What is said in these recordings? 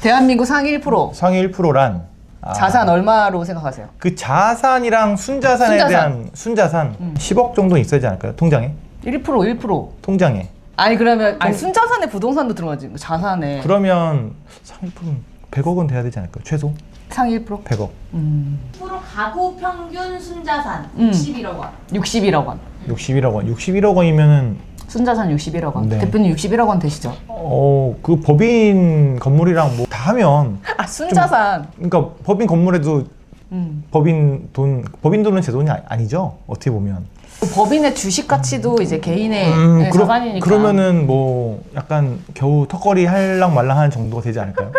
대한민국 상위 1%. 상위 1%란 자산 얼마로 생각하세요? 그 자산이랑 순자산에 순자산. 대한 순자산 10억 정도 있어야 되지 않을까요? 통장에? 1%. 통장에. 아니 그러면 아니 순자산에 부동산도 들어가지 자산에 그러면 상위 1%는 100억은 돼야 되지 않을까요? 최소? 상위 1%? 100억. 10% 가구 평균 순자산 61억 원. 61억 원. 61억 원. 61억 원이면은 순자산 61억 원. 네. 대표님 61억 원 되시죠? 그 법인 건물이랑 뭐 다 하면 아 순자산. 그러니까 법인 건물에도 법인 돈은 제 돈이 아니죠. 어떻게 보면. 법인의 주식 가치도 이제 개인의 자산이니까. 그러면은 뭐 약간 겨우 턱걸이 할랑 말랑하는 정도가 되지 않을까요?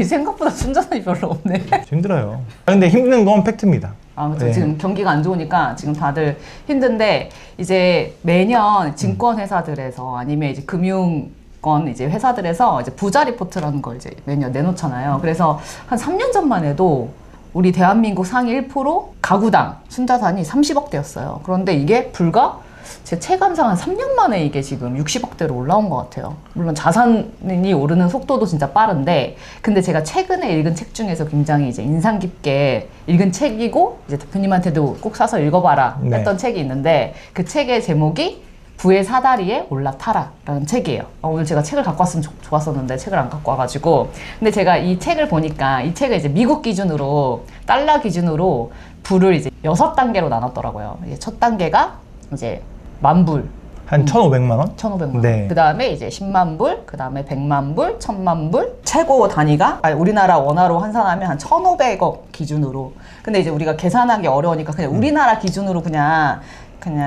생각보다 순자산이 별로 없네. 힘들어요. 근데 힘든 건 팩트입니다. 아, 그렇죠. 네. 지금 경기가 안 좋으니까 지금 다들 힘든데 이제 매년 증권 회사들에서 아니면 이제 금융권 이제 회사들에서 이제 부자 리포트라는 걸 이제 매년 내놓잖아요. 그래서 한 3년 전만 해도 우리 대한민국 상위 1% 가구당 순자산이 30억대였어요. 그런데 이게 불과 제 체감상 한 3년 만에 이게 지금 60억대로 올라온 것 같아요. 물론 자산이 오르는 속도도 진짜 빠른데, 근데 제가 최근에 읽은 책 중에서 굉장히 이제 인상 깊게 읽은 책이고, 이제 대표님한테도 꼭 사서 읽어봐라 네. 했던 책이 있는데, 그 책의 제목이 부의 사다리에 올라타라라는 책이에요. 오늘 제가 책을 갖고 왔으면 좋았었는데 책을 안 갖고 와가지고. 근데 제가 이 책을 보니까 이 책을 이제 미국 기준으로 달러 기준으로 부를 이제 6단계로 나눴더라고요. 이제 첫 단계가 이제 10,000불. 한 1,500만 원? 1,500만 원. 네. 그 다음에 이제 10만 불, 그 다음에 100만 불, 1,000만 불. 최고 단위가 우리나라 원화로 환산하면 한 1,500억 기준으로. 근데 이제 우리가 계산하기 어려우니까 그냥 우리나라 기준으로 그냥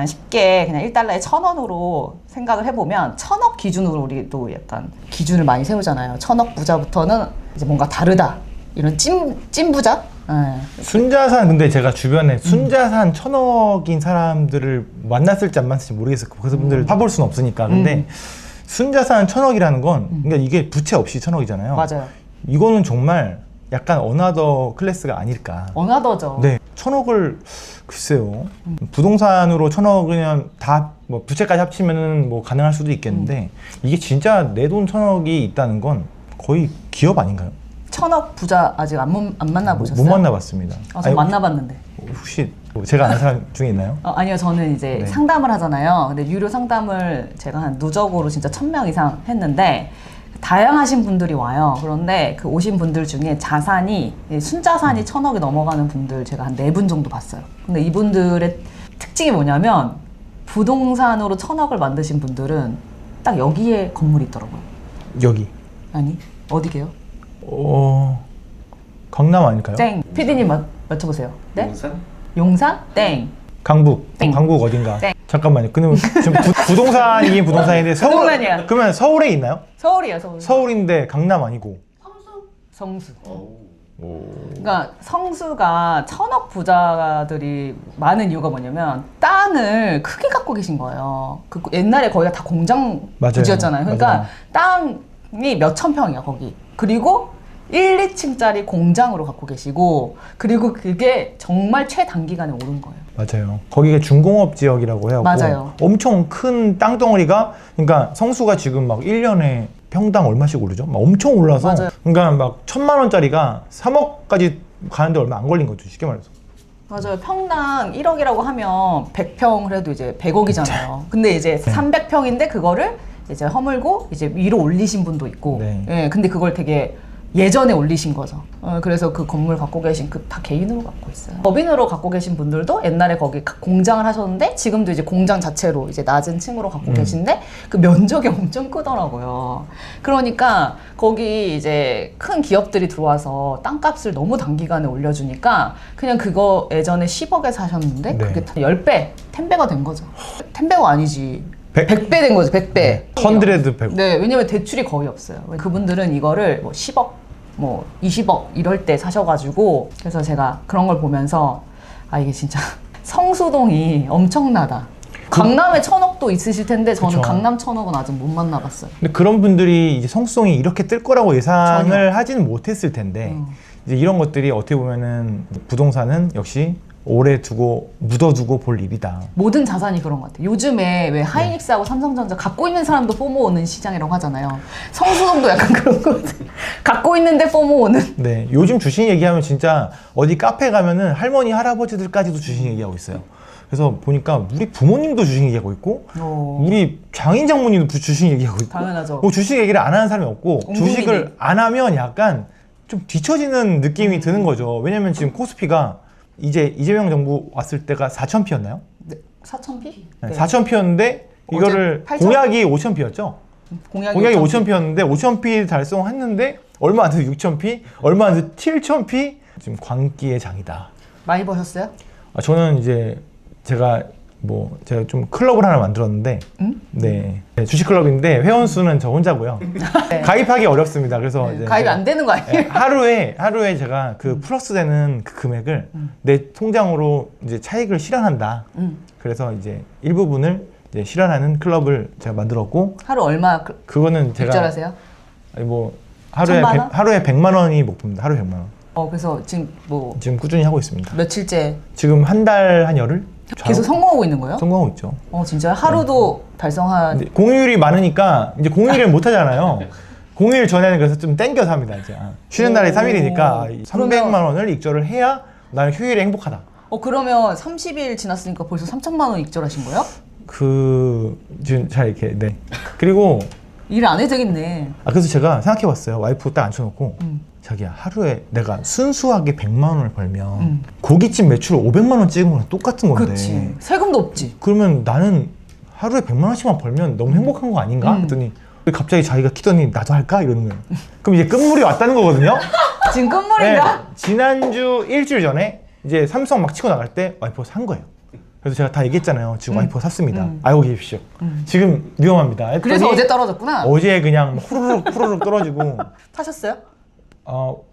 쉽게 그냥 1달러에 1,000원으로 생각을 해보면 1,000억 기준으로 우리도 약간 기준을 많이 세우잖아요. 1,000억 부자부터는 이제 뭔가 다르다. 이런 찐 부자? 네. 순자산, 근데 제가 주변에 순자산 1,000억인 사람들을 만났을지 안 만났을지 모르겠어요. 그 분들을 파볼 수는 없으니까. 근데 순자산 1,000억이라는 건 그러니까 이게 부채 없이 1,000억이잖아요. 맞아요. 이거는 정말 약간 어나더 클래스가 아닐까. 어나더죠. 네, 1,000억을 글쎄요. 부동산으로 1,000억이면 다 뭐 부채까지 합치면은 뭐 가능할 수도 있겠는데 이게 진짜 내 돈 1,000억이 있다는 건 거의 기업 아닌가요? 1,000억 부자 아직 안 만나보셨어요? 못 만나봤습니다. 저 만나봤는데. 혹시 제가 아는 사람 중에 있나요? 아니요, 저는 이제 네. 상담을 하잖아요. 근데 유료 상담을 제가 한 누적으로 진짜 1,000명 이상 했는데 다양하신 분들이 와요. 그런데 그 오신 분들 중에 자산이 순자산이 1,000억이 넘어가는 분들 제가 한 4분 정도 봤어요. 근데 이분들의 특징이 뭐냐면 부동산으로 1,000억을 만드신 분들은 딱 여기에 건물이 있더라고요. 여기. 아니, 어디게요? 강남 아닐까요? 땡. PD님 맞춰보세요. 네? 용산? 용산? 땡. 강북. 땡. 강북 어딘가. 땡. 잠깐만요. 그러면 지금 부동산이긴 부동산인데 부동산이야. 그러면 서울에 있나요? 서울이야, 서울. 서울인데 강남 아니고. 성수. 그러니까 성수가 1,000억 부자들이 많은 이유가 뭐냐면 땅을 크게 갖고 계신 거예요. 그 옛날에 거기가 다 공장 맞아요. 부지였잖아요. 그러니까 맞아요. 땅이 몇천 평이야 거기. 그리고 1, 2층짜리 공장으로 갖고 계시고, 그리고 그게 정말 최단기간에 오른 거예요. 맞아요. 거기가 중공업 지역이라고 해요. 맞아요. 엄청 큰 땅덩어리가, 그러니까 성수가 지금 막 1년에 평당 얼마씩 오르죠? 막 엄청 올라서. 맞아요. 그러니까 막 1,000만 원짜리가 3억까지 가는데 얼마 안 걸린 거죠. 쉽게 말해서. 맞아요. 평당 1억이라고 하면 100평을 해도 이제 100억이잖아요. 근데 이제 300평인데 그거를 이제 허물고 이제 위로 올리신 분도 있고. 네. 예, 근데 그걸 되게 예전에 올리신 거죠. 그래서 그 건물 갖고 계신 그 다 개인으로 갖고 있어요. 법인으로 갖고 계신 분들도 옛날에 거기 공장을 하셨는데 지금도 이제 공장 자체로 이제 낮은 층으로 갖고 계신데 그 면적이 엄청 크더라고요. 그러니까 거기 이제 큰 기업들이 들어와서 땅값을 너무 단기간에 올려주니까 그냥 그거 예전에 10억에 사셨는데 네. 그게 10배, 10배가 된 거죠. 10배가 아니지. 100배 된 거죠, 100배. 네. 100. 네, 왜냐면 대출이 거의 없어요. 그분들은 이거를 뭐 10억, 뭐 20억 이럴 때 사셔가지고, 그래서 제가 그런 걸 보면서 아 이게 진짜 성수동이 엄청나다. 강남에 1,000억도 있으실 텐데 저는 그쵸. 강남 1,000억은 아직 못 만나봤어요. 근데 그런 분들이 이제 성수동이 이렇게 뜰 거라고 예상을 전혀. 하지는 못했을 텐데 이제 이런 것들이 어떻게 보면은 부동산은 역시 오래 두고 묻어두고 볼 일이다. 모든 자산이 그런 것 같아요. 요즘에 왜 하이닉스하고 삼성전자 갖고 있는 사람도 포모 오는 시장이라고 하잖아요. 성수동도 약간 그런 것 같아요. 갖고 있는데 포모 오는. 네, 요즘 주식 얘기하면 진짜 어디 카페 가면은 할머니 할아버지들까지도 주식 얘기하고 있어요. 그래서 보니까 우리 부모님도 주식 얘기하고 있고 우리 장인 장모님도 주식 얘기하고 있고 당연하죠. 뭐 주식 얘기를 안 하는 사람이 없고 온 주식을 국민이. 안 하면 약간 좀 뒤처지는 느낌이 드는 거죠. 왜냐면 지금 코스피가 이제 이재명 정부 왔을 때가 4,000피였나요? 네. 4,000피? 네. 4,000피였는데 이거를 8,000? 공약이 5,000피였죠. 공약이 5,000피였는데 5,000피 달성했는데 얼마 안 돼서 6,000피, 얼마 안 돼서 7,000피. 지금 광기의 장이다. 많이 버셨어요? 저는 이제 제가 좀 클럽을 하나 만들었는데, 네, 주식 클럽인데 회원 수는 저 혼자고요. 네. 가입하기 어렵습니다. 그래서 이제 가입이 제가 안 되는 거 아니에요? 하루에 제가 그 플러스되는 그 금액을 내 통장으로 이제 차익을 실현한다. 그래서 이제 일부분을 이제 실현하는 클럽을 제가 만들었고, 하루 얼마 그거는 제가 입절하세요? 아니 뭐 하루에 1,000만 원? 하루에 100만 원이 목표입니다. 하루에 100만 원. 그래서 지금 뭐 지금 꾸준히 하고 있습니다. 며칠째 지금 한 달 한 열흘 계속 성공하고 있는 거예요? 성공하고 있죠. 진짜요? 하루도 달성한. 근데 공휴일이 많으니까 이제 공휴일을 못 하잖아요. 공휴일 전에는 그래서 좀 땡겨서 합니다. 이제 쉬는 날이 3일이니까 300만 원을 익절을 해야 나는 휴일에 행복하다. 그러면 30일 지났으니까 벌써 3천만 원 익절하신 거예요? 지금 잘 이렇게 네. 그리고 일 안 해도 되겠네. 그래서 제가 생각해봤어요. 와이프 딱 앉혀놓고 자기야 하루에 내가 순수하게 100만 원을 벌면 고깃집 매출 500만 원 찍은 거랑 똑같은 건데. 그렇지. 세금도 없지. 그러면 나는 하루에 100만 원씩만 벌면 너무 행복한 거 아닌가? 그랬더니 갑자기 자기가 키더니 나도 할까? 이러는 거예요. 그럼 이제 끝물이 왔다는 거거든요. 지금 끝물인가? 네, 지난주 일주일 전에 이제 삼성 막 치고 나갈 때 와이프가 산 거예요. 그래서 제가 다 얘기했잖아요. 지금 와이프가 샀습니다. 알고 계십시오. 지금 위험합니다. 했더니 그래서 어제 떨어졌구나. 어제 그냥 후루룩 떨어지고 사셨어요?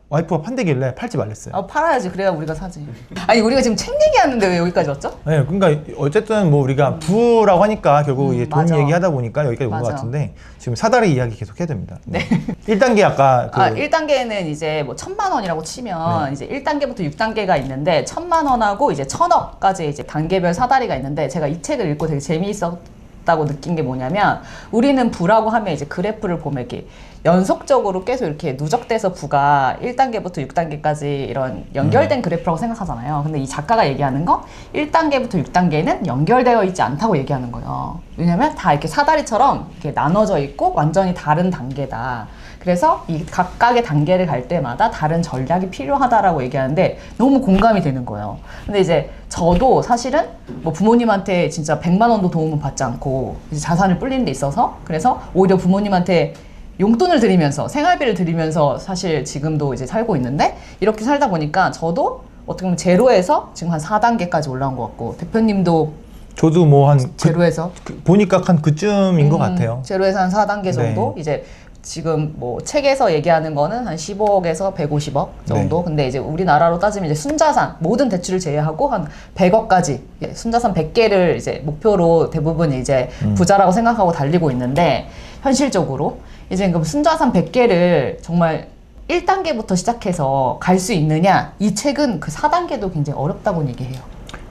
와이프가 판대길래 팔지 말랬어요. 팔아야지. 그래야 우리가 사지. 아니 우리가 지금 책 얘기하는데 왜 여기까지 왔죠? 네, 그러니까 어쨌든 뭐 우리가 부라고 하니까 결국 이제 돈 맞아. 얘기하다 보니까 여기까지 온 것 맞아. 같은데 지금 사다리 이야기 계속 해야 됩니다. 네. 1단계 아까 1단계는 이제 뭐 1,000만 원이라고 치면 이제 1단계부터 6단계가 있는데 1,000만 원하고 이제 1,000억까지 이제 단계별 사다리가 있는데 제가 이 책을 읽고 되게 재미있었다고 느낀 게 뭐냐면 우리는 부라고 하면 이제 그래프를 보면 이렇게 연속적으로 계속 이렇게 누적돼서 부가 1단계부터 6단계까지 이런 연결된 그래프라고 생각하잖아요. 근데 이 작가가 얘기하는 거 1단계부터 6단계는 연결되어 있지 않다고 얘기하는 거예요. 왜냐면 다 이렇게 사다리처럼 이렇게 나눠져 있고 완전히 다른 단계다. 그래서 이 각각의 단계를 갈 때마다 다른 전략이 필요하다라고 얘기하는데 너무 공감이 되는 거예요. 근데 이제 저도 사실은 뭐 부모님한테 진짜 100만 원도 도움을 받지 않고 이제 자산을 불리는 데 있어서 그래서 오히려 부모님한테 용돈을 드리면서 생활비를 드리면서 사실 지금도 이제 살고 있는데 이렇게 살다 보니까 저도 어떻게 보면 제로에서 지금 한 4단계까지 올라온 것 같고 대표님도 저도 뭐 한 제로에서 보니까 한 그쯤인 것 같아요. 제로에서 한 4단계 정도 네. 이제 지금 뭐 책에서 얘기하는 거는 한 15억에서 150억 정도. 네. 근데 이제 우리나라로 따지면 이제 순자산 모든 대출을 제외하고 한 100억까지 순자산 100개를 이제 목표로 대부분 이제 부자라고 생각하고 달리고 있는데 현실적으로 이제 그 순자산 100개를 정말 1단계부터 시작해서 갈 수 있느냐? 이 책은 그 4단계도 굉장히 어렵다고 얘기해요.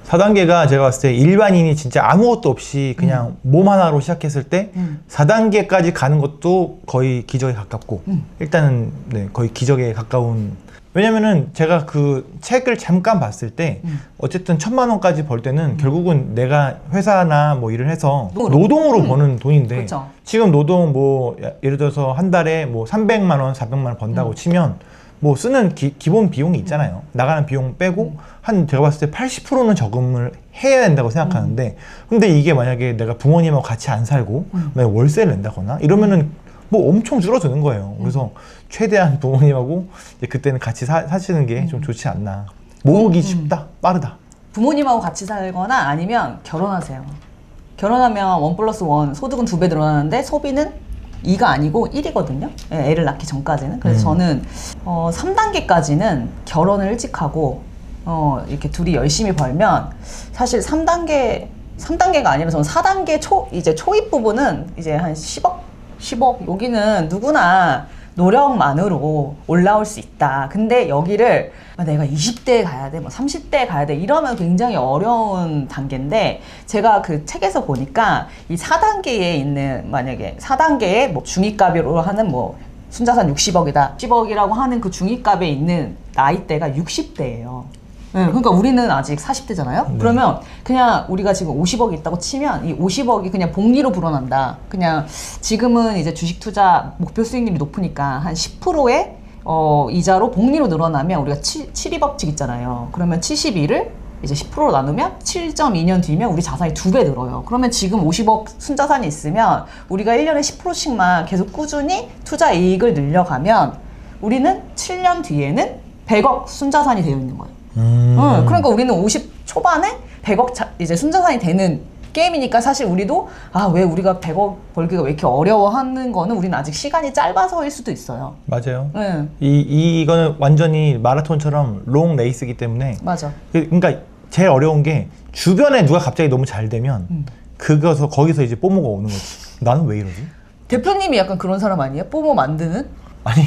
4단계가 제가 봤을 때 일반인이 진짜 아무것도 없이 그냥 몸 하나로 시작했을 때 4단계까지 가는 것도 거의 기적에 가깝고 일단은 네, 거의 기적에 가까운. 왜냐면은 제가 그 책을 잠깐 봤을 때 어쨌든 1,000만 원까지 벌 때는 결국은 내가 회사나 뭐 일을 해서 노동으로 버는 돈인데 그렇죠. 지금 노동 뭐 예를 들어서 한 달에 뭐 300만 원, 400만 원 번다고 치면 뭐 쓰는 기본 비용이 있잖아요. 나가는 비용 빼고 한 제가 봤을 때 80%는 저금을 해야 된다고 생각하는데 근데 이게 만약에 내가 부모님하고 같이 안 살고 만약에 월세를 낸다거나 이러면은 뭐 엄청 줄어드는 거예요. 그래서 최대한 부모님하고 이제 그때는 같이 사시는 게 좀 좋지 않나. 모으기 쉽다, 빠르다. 부모님하고 같이 살거나 아니면 결혼하세요. 결혼하면 1+1 소득은 2배 늘어나는데 소비는 2가 아니고 1이거든요. 애를 낳기 전까지는. 그래서 저는 3단계까지는 결혼을 일찍 하고 이렇게 둘이 열심히 벌면 사실 3단계가 아니라 저는 4단계 이제 초입 부분은 이제 한 10억 여기는 누구나 노력만으로 올라올 수 있다. 근데 여기를 내가 20대에 가야 돼, 뭐 30대에 가야 돼 이러면 굉장히 어려운 단계인데 제가 그 책에서 보니까 이 4단계에 있는 만약에 4단계에 뭐 중위값으로 하는 뭐 순자산 60억이다. 60억이라고 하는 그 중위값에 있는 나이대가 60대예요. 네, 그러니까 우리는 아직 40대잖아요. 네. 그러면 그냥 우리가 지금 50억이 있다고 치면 이 50억이 그냥 복리로 불어난다. 그냥 지금은 이제 주식 투자 목표 수익률이 높으니까 한 10%의 이자로 복리로 늘어나면 우리가 72억씩 있잖아요. 그러면 72를 이제 10%로 나누면 7.2년 뒤면 우리 자산이 2배 늘어요. 그러면 지금 50억 순자산이 있으면 우리가 1년에 10%씩만 계속 꾸준히 투자 이익을 늘려가면 우리는 7년 뒤에는 100억 순자산이 되어 있는 거예요. 그러니까 우리는 50 초반에 100억 이제 순자산이 되는 게임이니까 사실 우리도 왜 우리가 100억 벌기가 왜 이렇게 어려워하는 거는 우리는 아직 시간이 짧아서일 수도 있어요. 맞아요. 네. 이거는 완전히 마라톤처럼 롱 레이스이기 때문에 맞아. 그러니까 제일 어려운 게 주변에 누가 갑자기 너무 잘 되면 거기서 이제 뽀모가 오는 거지. 나는 왜 이러지? 대표님이 약간 그런 사람 아니에요? 뽀모 만드는? 아니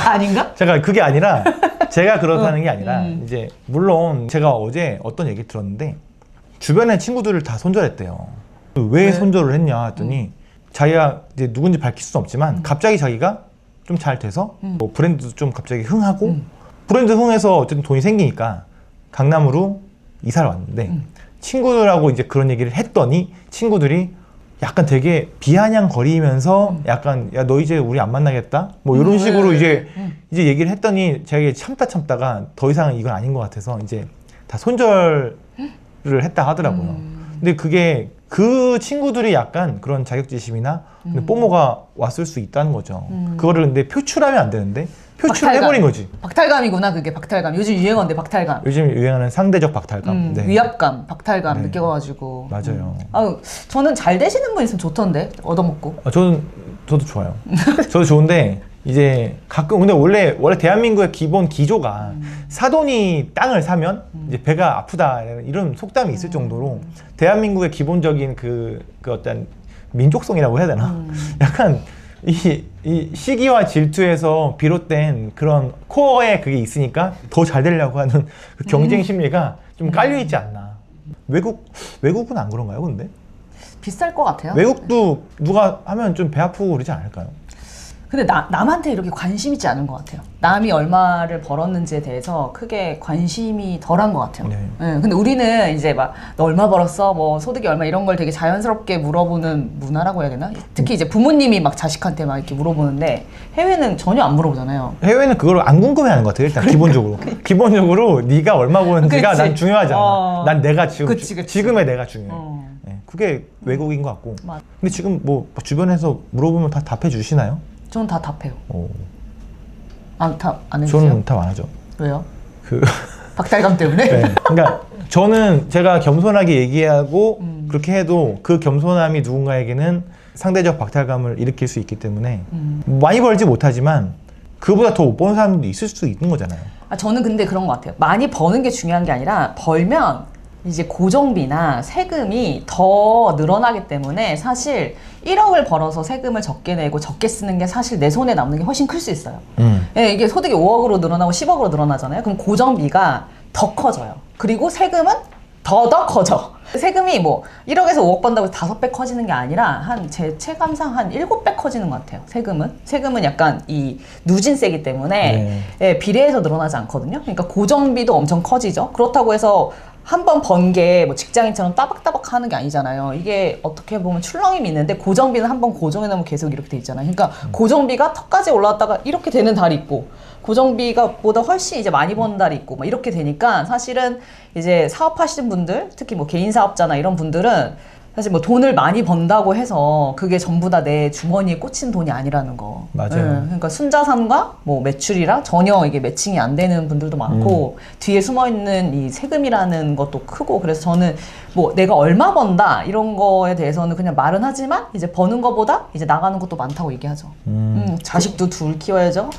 아닌가? 제가 그게 아니라 제가 그렇다는 게 아니라 이제 물론 제가 어제 어떤 얘기 들었는데 주변에 친구들을 다 손절했대요. 왜 손절을 했냐 했더니 자기가 이제 누군지 밝힐 수는 없지만 갑자기 자기가 좀 잘 돼서 뭐 브랜드도 좀 갑자기 흥하고 브랜드 흥해서 어쨌든 돈이 생기니까 강남으로 이사를 왔는데 친구들하고 이제 그런 얘기를 했더니 친구들이 약간 되게 비아냥거리면서 약간 야 너 이제 우리 안 만나겠다 뭐 이런 식으로 이제 얘기를 했더니 제가 참다가 더 이상 이건 아닌 것 같아서 이제 다 손절을 했다 하더라고요. 근데 그게 그 친구들이 약간 그런 자격지심이나 뽀모가 왔을 수 있다는 거죠. 그거를 근데 표출하면 안 되는데 표출을 해버린 거지. 박탈감이구나 그게. 박탈감. 요즘 유행어인데 박탈감. 요즘 유행하는 상대적 박탈감. 네. 위압감, 박탈감 네. 느껴가지고. 맞아요. 저는 잘 되시는 분 있으면 좋던데 얻어먹고. 저도 좋아요. 저도 좋은데 이제 가끔 근데 원래 대한민국의 기본 기조가 사돈이 땅을 사면 이제 배가 아프다 이런 속담이 있을 정도로 대한민국의 기본적인 그 어떤 민족성이라고 해야 되나? 약간 이 시기와 질투에서 비롯된 그런 코어에 그게 있으니까 더 잘 되려고 하는 그 경쟁 심리가 좀 깔려 있지 않나. 외국은 안 그런가요, 근데? 비쌀 것 같아요. 외국도 누가 하면 좀 배 아프고 그러지 않을까요? 근데 남한테 이렇게 관심 있지 않은 것 같아요. 남이 얼마를 벌었는지에 대해서 크게 관심이 덜한 것 같아요. 네. 네, 근데 우리는 이제 막 너 얼마 벌었어? 뭐 소득이 얼마 이런 걸 되게 자연스럽게 물어보는 문화라고 해야 되나? 특히 이제 부모님이 막 자식한테 막 이렇게 물어보는데 해외는 전혀 안 물어보잖아요. 해외는 그걸 안 궁금해하는 것 같아요. 일단 기본적으로. 기본적으로 네가 얼마 버는지가 그치. 난 중요하지 않아. 난 내가 지금 그치. 지금의 내가 중요해. 네, 그게 외국인 것 같고. 맞아. 근데 지금 뭐 주변에서 물어보면 다 답해 주시나요? 저는 다 답해요. 오. 답 안 해주세요? 저는 답 안 하죠. 왜요? 그 박탈감 때문에? 네. 그러니까 저는 제가 겸손하게 얘기하고 그렇게 해도 그 겸손함이 누군가에게는 상대적 박탈감을 일으킬 수 있기 때문에 많이 벌지 못하지만 그보다 더 못 버는 사람도 있을 수 있는 거잖아요. 저는 근데 그런 것 같아요. 많이 버는 게 중요한 게 아니라 벌면 이제 고정비나 세금이 더 늘어나기 때문에 사실 1억을 벌어서 세금을 적게 내고 적게 쓰는 게 사실 내 손에 남는 게 훨씬 클 수 있어요. 예, 이게 소득이 5억으로 늘어나고 10억으로 늘어나잖아요. 그럼 고정비가 더 커져요. 그리고 세금은 더 커져. 세금이 뭐 1억에서 5억 번다고 5배 커지는 게 아니라 제 체감상 한 7배 커지는 것 같아요. 세금은 약간 이 누진세기 때문에 예, 비례해서 늘어나지 않거든요. 그러니까 고정비도 엄청 커지죠. 그렇다고 해서 한 번 번 게 뭐 직장인처럼 따박따박 하는 게 아니잖아요. 이게 어떻게 보면 출렁임이 있는데 고정비는 한 번 고정해 놓으면 계속 이렇게 돼 있잖아요. 그러니까 고정비가 턱까지 올라왔다가 이렇게 되는 달이 있고 고정비가 보다 훨씬 이제 많이 버는 달이 있고 막 이렇게 되니까 사실은 이제 사업하시는 분들 특히 뭐 개인 사업자나 이런 분들은 사실 뭐 돈을 많이 번다고 해서 그게 전부 다 내 주머니에 꽂힌 돈이 아니라는 거. 맞아요. 그러니까 순자산과 뭐 매출이랑 전혀 이게 매칭이 안 되는 분들도 많고 뒤에 숨어 있는 이 세금이라는 것도 크고 그래서 저는 뭐 내가 얼마 번다 이런 거에 대해서는 그냥 말은 하지만 이제 버는 거보다 이제 나가는 것도 많다고 얘기하죠. 자식도 둘 키워야죠.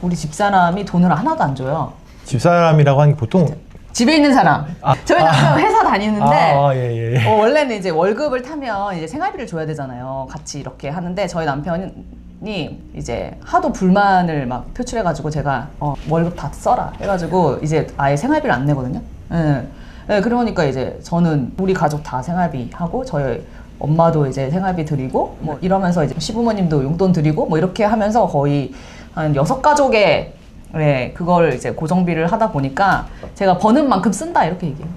우리 집사람이 돈을 하나도 안 줘요. 집사람이라고 하는 게 보통 집에 있는 사람. 저희 남편 회사 다니는데 예. 원래는 이제 월급을 타면 이제 생활비를 줘야 되잖아요. 같이 이렇게 하는데 저희 남편은 부모님이 이제 하도 불만을 막 표출해가지고 제가 월급 다 써라 해가지고 이제 아예 생활비를 안 내거든요. 예. 예, 그러니까 이제 저는 우리 가족 다 생활비 하고 저희 엄마도 이제 생활비 드리고 뭐 이러면서 이제 시부모님도 용돈 드리고 뭐 이렇게 하면서 거의 한 6가족의 네, 그걸 이제 고정비를 하다 보니까 제가 버는 만큼 쓴다 이렇게 얘기해요.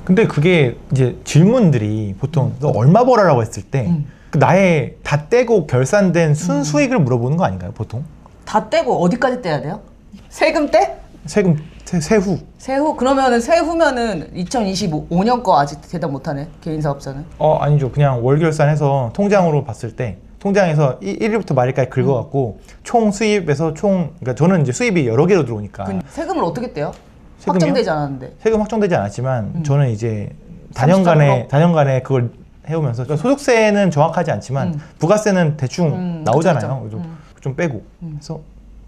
근데 그게 이제 질문들이 보통 너 얼마 벌어라고 했을 때 그 나의 다 떼고 결산된 순수익을 물어보는 거 아닌가요, 보통? 다 떼고 어디까지 떼야 돼요? 세금 떼? 세금 세후. 세후? 그러면은 세후면은 2025년 거 아직 대답 못하네, 개인 사업자는. 아니죠. 그냥 월 결산해서 통장으로 봤을 때 통장에서 1일부터 말일까지 긁어갖고 총 수입에서 그러니까 저는 이제 수입이 여러 개로 들어오니까 세금을 어떻게 떼요? 세금이요? 확정되지 않았는데. 세금 확정되지 않았지만 저는 이제 단연간에 그걸 해오면서 그러니까 소득세는 정확하지 않지만 부가세는 대충 나오잖아요. 그쵸. 그래서 좀 빼고 그래서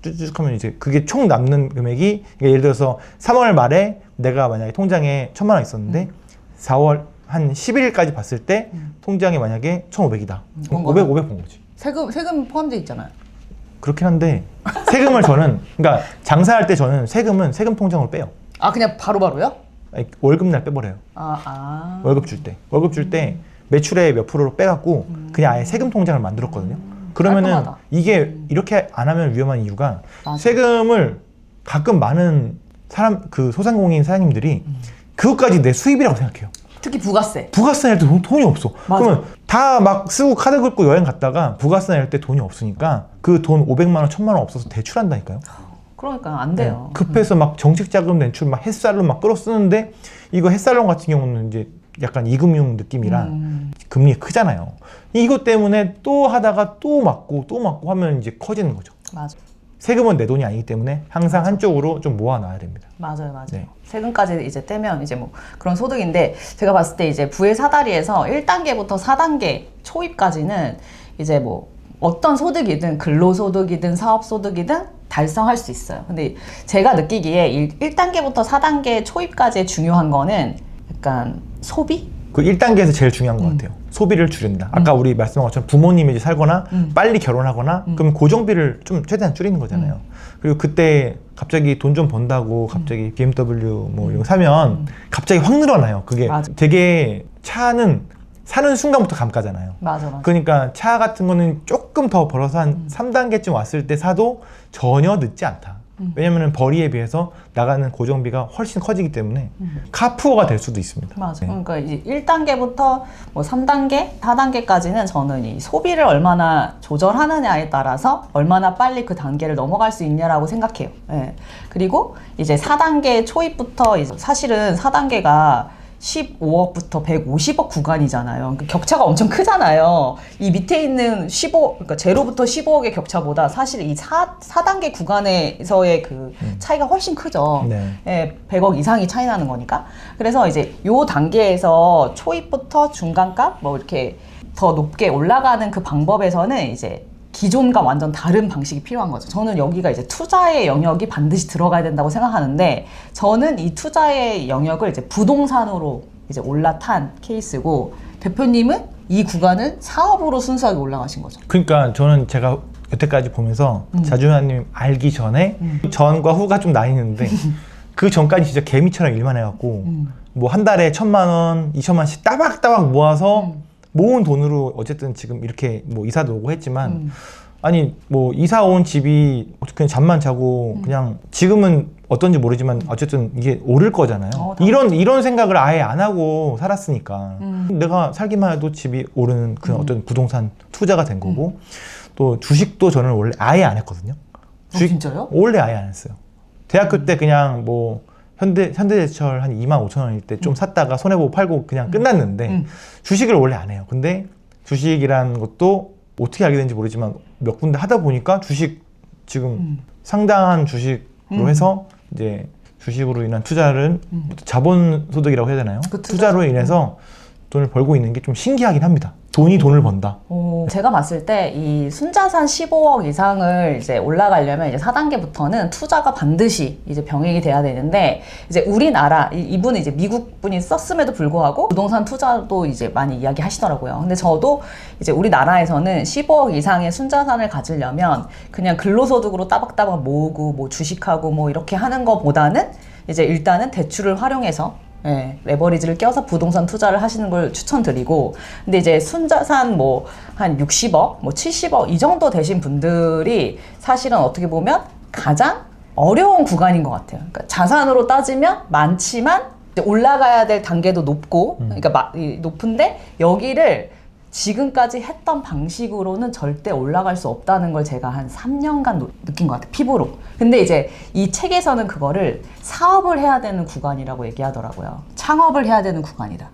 쭉 하면 이제 그게 총 남는 금액이 그러니까 예를 들어서 3월 말에 내가 만약에 통장에 1,000만 원 있었는데 4월 한 11일까지 봤을 때 통장에 만약에 1,500이다. 500 본 거지. 세금 포함되어 있잖아요. 그렇긴 한데 세금을 저는 그러니까 장사할 때 저는 세금은 세금 통장으로 빼요. 아, 그냥 바로바로요? 아니, 월급날 빼버려요. 월급 줄 때 매출의 몇 프로로 빼갖고 그냥 아예 세금 통장을 만들었거든요. 그러면은 깔끔하다. 이게 이렇게 안 하면 위험한 이유가 맞아. 세금을 가끔 많은 사람 그 소상공인 사장님들이 그것까지 내 수입이라고 생각해요. 특히 부가세. 부가세 낼 때 돈이 없어. 맞아. 그러면 다 막 쓰고 카드 긁고 여행 갔다가 부가세 낼 때 돈이 없으니까 그 돈 500만 원, 1000만 원 없어서 대출한다니까요. 그러니까 안 돼요. 급해서 막 정책자금 대출 막 햇살로 막 끌어 쓰는데 이거 햇살론 같은 경우는 이제 약간 이금융 느낌이라 금리 크잖아요. 이것 때문에 또 하다가 또 맞고 하면 이제 커지는 거죠. 맞아. 세금은 내 돈이 아니기 때문에 항상 한쪽으로 좀 모아놔야 됩니다. 맞아요. 네. 세금까지 이제 떼면 이제 뭐 그런 소득인데 제가 봤을 때 이제 부의 사다리에서 1단계부터 4단계 초입까지는 이제 뭐 어떤 소득이든 근로소득이든 사업소득이든 달성할 수 있어요. 근데 제가 느끼기에 1단계부터 4단계 초입까지 중요한 거는 약간 소비? 그 1단계에서 제일 중요한 것 같아요. 소비를 줄인다. 아까 우리 말씀한 것처럼 부모님이 이제 살거나 빨리 결혼하거나 그럼 고정비를 좀 최대한 줄이는 거잖아요. 그리고 그때 갑자기 돈 좀 번다고 갑자기 BMW 뭐 이런 거 사면 갑자기 확 늘어나요. 그게 맞아. 되게 차는 사는 순간부터 감가잖아요. 맞아. 그러니까 차 같은 거는 조금 더 벌어서 한 3단계쯤 왔을 때 사도 전혀 늦지 않다. 왜냐면은 벌이에 비해서 나가는 고정비가 훨씬 커지기 때문에 카푸어가 될 수도 있습니다. 맞아. 네. 그러니까 이제 1단계부터 뭐 3단계, 4단계까지는 저는 이 소비를 얼마나 조절하느냐에 따라서 얼마나 빨리 그 단계를 넘어갈 수 있냐라고 생각해요. 예. 그리고 이제 4단계 초입부터 이제 사실은 4단계가 15억부터 150억 구간이잖아요. 그러니까 격차가 엄청 크잖아요. 이 밑에 있는 15, 그러니까 제로부터 15억의 격차보다 사실 이 4단계 구간에서의 그 차이가 훨씬 크죠. 네. 예, 100억 이상이 차이 나는 거니까. 그래서 이제 요 단계에서 초입부터 중간값 뭐 이렇게 더 높게 올라가는 그 방법에서는 이제 기존과 완전 다른 방식이 필요한 거죠. 저는 여기가 이제 투자의 영역이 반드시 들어가야 된다고 생각하는데 저는 이 투자의 영역을 이제 부동산으로 이제 올라탄 케이스고 대표님은 이 구간을 사업으로 순수하게 올라가신 거죠. 그러니까 저는 제가 여태까지 보면서 자주현님 알기 전에 전과 후가 좀 나뉘는데 그 전까지 진짜 개미처럼 일만 해갖고 뭐 한 달에 1,000만 원, 2천만 원씩 따박따박 모아서 모은 돈으로 어쨌든 지금 이렇게 뭐 이사도 오고 했지만 아니 뭐 이사 온 집이 그냥 잠만 자고 그냥 지금은 어떤지 모르지만 어쨌든 이게 오를 거잖아요. 이런 생각을 아예 안 하고 살았으니까 내가 살기만 해도 집이 오르는 그런 어떤 부동산 투자가 된 거고 또 주식도 저는 원래 아예 안 했거든요. 주식 진짜요? 원래 아예 안 했어요. 대학교 때 그냥 뭐 현대제철 한 25,000원일 때 좀 샀다가 손해보고 팔고 그냥 끝났는데 주식을 원래 안 해요. 근데 주식이라는 것도 어떻게 알게 된지 모르지만 몇 군데 하다 보니까 주식 지금 상당한 주식으로 해서 이제 주식으로 인한 투자를 자본소득이라고 해야 되나요? 그 투자로 인해서 돈을 벌고 있는 게 좀 신기하긴 합니다. 돈이 돈을 번다. 제가 봤을 때 이 순자산 15억 이상을 이제 올라가려면 이제 4단계부터는 투자가 반드시 이제 병행이 돼야 되는데, 이제 우리나라 이분은 이제 미국 분이 썼음에도 불구하고 부동산 투자도 이제 많이 이야기하시더라고요. 근데 저도 이제 우리나라에서는 15억 이상의 순자산을 가지려면 그냥 근로소득으로 따박따박 모으고 뭐 주식하고 뭐 이렇게 하는 것보다는 이제 일단은 대출을 활용해서 레버리지를 껴서 부동산 투자를 하시는 걸 추천드리고, 근데 이제 순자산 뭐 한 60억, 뭐 70억 이 정도 되신 분들이 사실은 어떻게 보면 가장 어려운 구간인 것 같아요. 그러니까 자산으로 따지면 많지만 이제 올라가야 될 단계도 높고, 그러니까 높은데 여기를 지금까지 했던 방식으로는 절대 올라갈 수 없다는 걸 제가 한 3년간 느낀 것 같아요. 피부로. 근데 이제 이 책에서는 그거를 사업을 해야 되는 구간이라고 얘기하더라고요. 창업을 해야 되는 구간이다.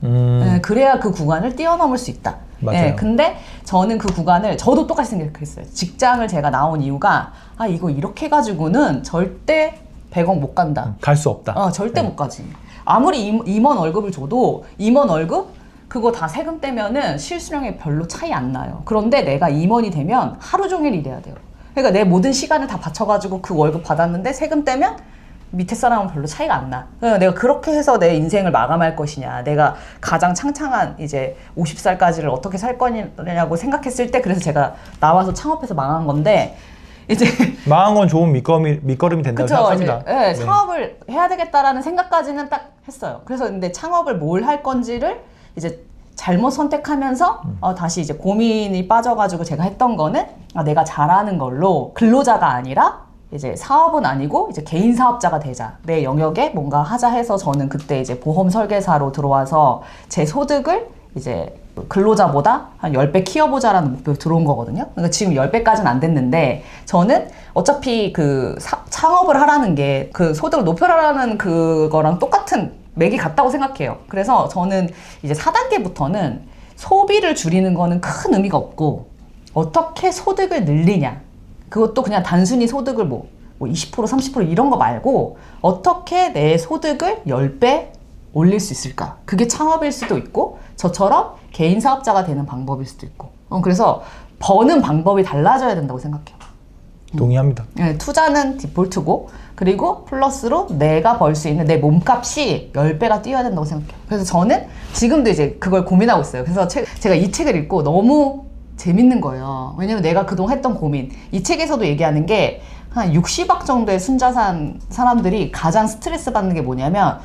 그래야 그 구간을 뛰어넘을 수 있다. 맞아요. 근데 저는 그 구간을, 저도 똑같이 생각했어요. 직장을 제가 나온 이유가, 이거 이렇게 해가지고는 절대 100억 못 간다. 갈 수 없다. 절대 못 가지. 아무리 임원 월급을 줘도 임원 월급 그거 다 세금 떼면은 실수령에 별로 차이 안 나요. 그런데 내가 임원이 되면 하루 종일 일해야 돼요. 그러니까 내 모든 시간을 다 바쳐가지고 그 월급 받았는데 세금 떼면 밑에 사람은 별로 차이가 안 나. 그러니까 내가 그렇게 해서 내 인생을 마감할 것이냐, 내가 가장 창창한 이제 50살까지를 어떻게 살 거냐고 생각했을 때, 그래서 제가 나와서 창업해서 망한 건데, 이제 망한 건 좋은 밑거름이 된다고 생각합니다. 이제, 네, 사업을 해야 되겠다라는 생각까지는 딱 했어요. 그래서 근데 창업을 뭘 할 건지를 이제 잘못 선택하면서 다시 이제 고민이 빠져가지고 제가 했던 거는, 내가 잘하는 걸로 근로자가 아니라 이제 사업은 아니고 이제 개인 사업자가 되자, 내 영역에 뭔가 하자 해서 저는 그때 이제 보험 설계사로 들어와서 제 소득을 이제 근로자보다 한 10배 키워보자라는 목표로 들어온 거거든요. 그러니까 지금 10배까지는 안 됐는데, 저는 어차피 그 창업을 하라는 게 그 소득을 높여라라는 그거랑 똑같은 맥이 같다고 생각해요. 그래서 저는 이제 4단계부터는 소비를 줄이는 거는 큰 의미가 없고, 어떻게 소득을 늘리냐, 그것도 그냥 단순히 소득을 뭐 20% 30% 이런 거 말고 어떻게 내 소득을 10배 올릴 수 있을까, 그게 창업일 수도 있고 저처럼 개인 사업자가 되는 방법일 수도 있고, 그래서 버는 방법이 달라져야 된다고 생각해요. 동의합니다. 투자는 디폴트고, 그리고 플러스로 내가 벌 수 있는 내 몸값이 10배가 뛰어야 된다고 생각해요. 그래서 저는 지금도 이제 그걸 고민하고 있어요. 그래서 제가 이 책을 읽고 너무 재밌는 거예요. 왜냐면 내가 그동안 했던 고민, 이 책에서도 얘기하는 게 한 60억 정도의 순자산 사람들이 가장 스트레스 받는 게 뭐냐면,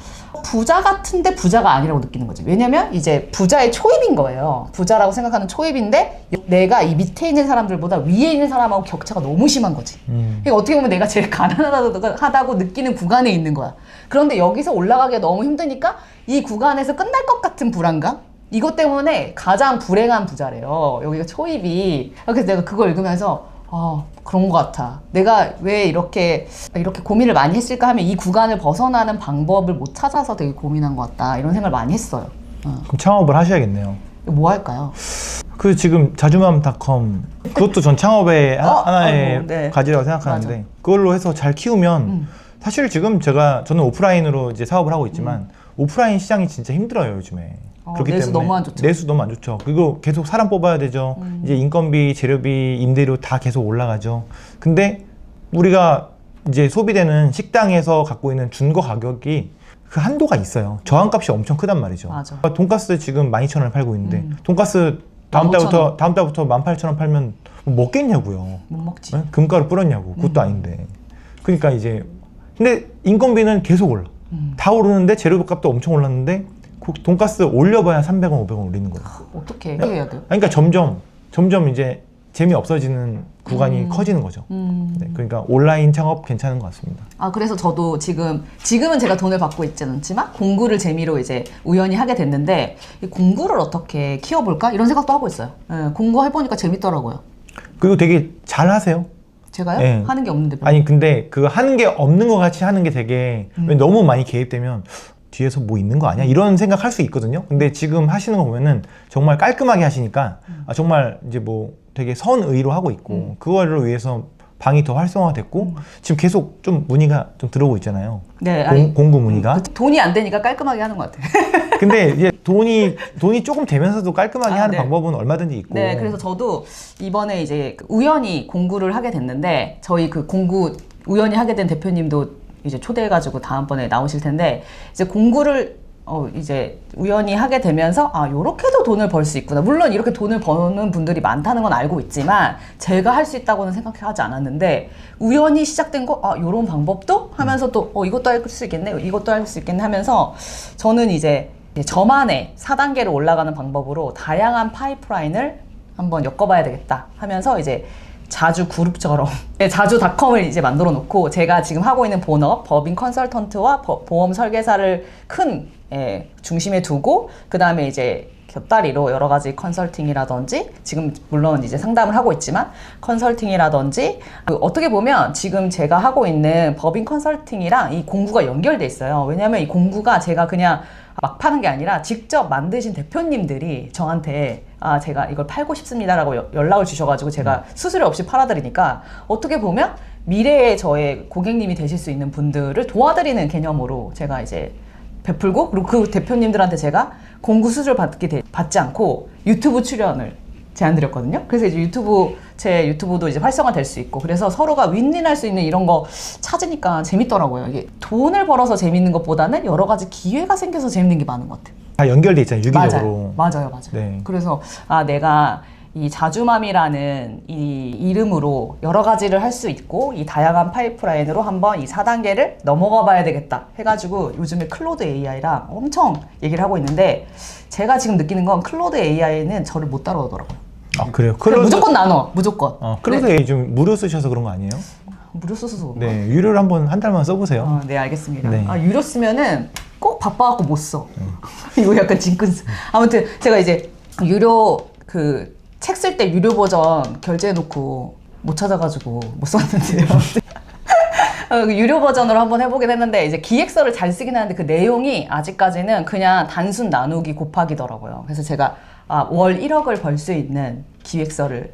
부자 같은데 부자가 아니라고 느끼는 거지. 왜냐면 이제 부자의 초입인 거예요. 부자라고 생각하는 초입인데 내가 이 밑에 있는 사람들보다 위에 있는 사람하고 격차가 너무 심한 거지. 그러니까 어떻게 보면 내가 제일 가난하다고 느끼는 구간에 있는 거야. 그런데 여기서 올라가기가 너무 힘드니까 이 구간에서 끝날 것 같은 불안감? 이것 때문에 가장 불행한 부자래요. 여기가 초입이. 그래서 내가 그걸 읽으면서 그런 것 같아. 내가 왜 이렇게 고민을 많이 했을까 하면, 이 구간을 벗어나는 방법을 못 찾아서 되게 고민한 것 같다, 이런 생각을 많이 했어요. 그럼 창업을 하셔야겠네요. 뭐 할까요? 그 지금 자주맘닷컴, 그것도 전 창업의 하나의 네. 과제라고 생각하는데, 맞아. 그걸로 해서 잘 키우면 사실 지금 저는 오프라인으로 이제 사업을 하고 있지만 오프라인 시장이 진짜 힘들어요, 요즘에. 그렇기 내수 때문에 너무 안 좋죠. 내수 너무 안 좋죠. 그리고 계속 사람 뽑아야 되죠. 이제 인건비, 재료비, 임대료 다 계속 올라가죠. 근데 우리가 이제 소비되는 식당에서 갖고 있는 준거 가격이 그 한도가 있어요. 저항값이 엄청 크단 말이죠. 맞아. 돈가스 지금 12,000원에 팔고 있는데 돈가스 다음 달부터 18,000원 팔면 뭐 먹겠냐고요. 못 먹지. 네? 금가루 뿌렸냐고. 그것도 아닌데. 그러니까 이제 근데 인건비는 계속 올라. 다 오르는데 재료값도 엄청 올랐는데 돈가스 올려봐야 300원, 500원 올리는 거예요. 어떻게 해야 돼요? 그러니까 점점 이제 재미 없어지는 구간이 커지는 거죠. 네, 그러니까 온라인 창업 괜찮은 것 같습니다. 그래서 저도 지금은 제가 돈을 받고 있지는 않지만 공구를 재미로 이제 우연히 하게 됐는데, 이 공구를 어떻게 키워볼까, 이런 생각도 하고 있어요. 공구 해보니까 재밌더라고요. 그리고 되게 잘 하세요. 제가요? 네. 하는 게 없는데. 별로. 아니 근데 그 하는 게 없는 것 같이 하는 게 되게 왜 너무 많이 개입되면 뒤에서 뭐 있는 거 아니야? 이런 생각 할 수 있거든요. 근데 지금 하시는 거 보면은 정말 깔끔하게 하시니까 정말 이제 뭐 되게 선의로 하고 있고, 그거를 위해서 방이 더 활성화됐고 지금 계속 좀 문의가 좀 들어오고 있잖아요. 네, 공구 문의가. 돈이 안 되니까 깔끔하게 하는 것 같아요. 근데 이제 돈이 조금 되면서도 깔끔하게 하는 네. 방법은 얼마든지 있고. 네, 그래서 저도 이번에 이제 우연히 공구를 하게 됐는데 저희 그 공구 우연히 하게 된 대표님도 이제 초대해가지고 다음번에 나오실 텐데 이제 공구를 이제 우연히 하게 되면서 요렇게도 돈을 벌 수 있구나. 물론 이렇게 돈을 버는 분들이 많다는 건 알고 있지만 제가 할 수 있다고는 생각하지 않았는데 우연히 시작된 거 요런 방법도 하면서 또 이것도 할 수 있겠네, 이것도 할 수 있겠네 하면서 저는 이제 저만의 4단계로 올라가는 방법으로 다양한 파이프라인을 한번 엮어봐야 되겠다 하면서 이제 자주 그룹처럼 자주닷컴을 이제 만들어 놓고 제가 지금 하고 있는 본업 법인 컨설턴트와 보험 설계사를 큰 중심에 두고 그 다음에 이제 곁다리로 여러 가지 컨설팅이라든지 지금 물론 이제 상담을 하고 있지만 컨설팅이라든지 어떻게 보면 지금 제가 하고 있는 법인 컨설팅이랑 이 공구가 연결돼 있어요. 왜냐하면 이 공구가 제가 그냥 막 파는 게 아니라 직접 만드신 대표님들이 저한테 제가 이걸 팔고 싶습니다라고 연락을 주셔가지고 제가 수수료 없이 팔아드리니까 어떻게 보면 미래의 저의 고객님이 되실 수 있는 분들을 도와드리는 개념으로 제가 이제 베풀고 그리고 그 대표님들한테 제가 공구 수수료 받지 않고 유튜브 출연을 제안드렸거든요. 그래서 이제 제 유튜브도 이제 활성화될 수 있고 그래서 서로가 윈윈할 수 있는 이런 거 찾으니까 재밌더라고요. 이게 돈을 벌어서 재밌는 것보다는 여러 가지 기회가 생겨서 재밌는 게 많은 것 같아요. 다 연결돼 있잖아요, 유기적으로. 맞아요. 네. 그래서 내가 이 자주맘이라는 이 이름으로 여러 가지를 할 수 있고 이 다양한 파이프라인으로 한번 이 4단계를 넘어가 봐야 되겠다 해가지고 요즘에 클로드 AI랑 엄청 얘기를 하고 있는데 제가 지금 느끼는 건 클로드 AI는 저를 못 따라오더라고요. 그래요? 무조건 나눠, 무조건. 클로드 AI 좀 무료 쓰셔서 그런 거 아니에요? 무료 써서. 네, 유료를 한 달만 써보세요. 네, 알겠습니다. 네. 유료 쓰면은 꼭 바빠갖고 못 써. 이거 약간 징크스. 아무튼 제가 이제 유료 책 쓸 때 유료 버전 결제해놓고 못 찾아가지고 못 썼는데요. 유료 버전으로 한번 해보긴 했는데 이제 기획서를 잘 쓰긴 하는데 그 내용이 아직까지는 그냥 단순 나누기 곱하기더라고요. 그래서 제가 월 1억을 벌 수 있는 기획서를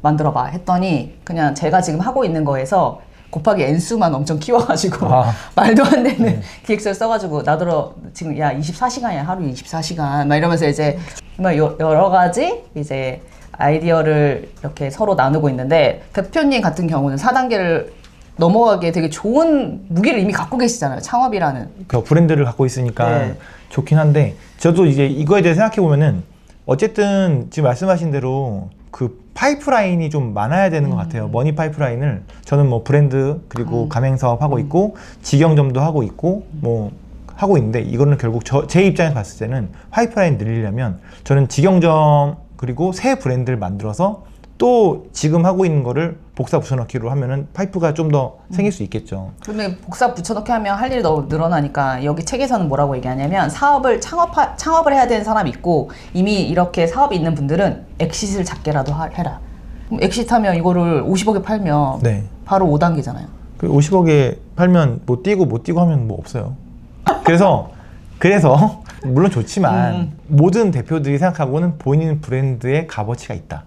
만들어봐 했더니 그냥 제가 지금 하고 있는 거에서 곱하기 n수만 엄청 키워가지고 말도 안 되는 기획서를 써가지고 나더러 지금 24시간이야 하루 24시간 막 이러면서 이제 여러 가지 이제 아이디어를 이렇게 서로 나누고 있는데 대표님 같은 경우는 4단계를 넘어가기에 되게 좋은 무기를 이미 갖고 계시잖아요. 창업이라는 그 브랜드를 갖고 있으니까 네. 좋긴 한데 저도 이제 이거에 대해 생각해 보면은 어쨌든 지금 말씀하신 대로 그 파이프라인이 좀 많아야 되는 것 같아요. 머니 파이프라인을 저는 뭐 브랜드 그리고 가맹 사업 하고 있고 직영점도 하고 있고 뭐 하고 있는데 이거는 결국 제 입장에서 봤을 때는 파이프라인 늘리려면 저는 직영점 그리고 새 브랜드를 만들어서 또 지금 하고 있는 거를 복사 붙여넣기로 하면은 파이프가 좀 더 생길 수 있겠죠. 그러면 복사 붙여넣기 하면 할 일이 너무 늘어나니까 여기 책에서는 뭐라고 얘기하냐면 사업을 창업을 해야 되는 사람이 있고 이미 이렇게 사업이 있는 분들은 엑싯을 작게라도 해라. 그럼 엑싯하면 이거를 50억에 팔면 네. 바로 5단계잖아요. 그 50억에 팔면 못 뛰고 하면 뭐 없어요. 그래서 물론 좋지만 모든 대표들이 생각하고는 본인 브랜드의 값어치가 있다.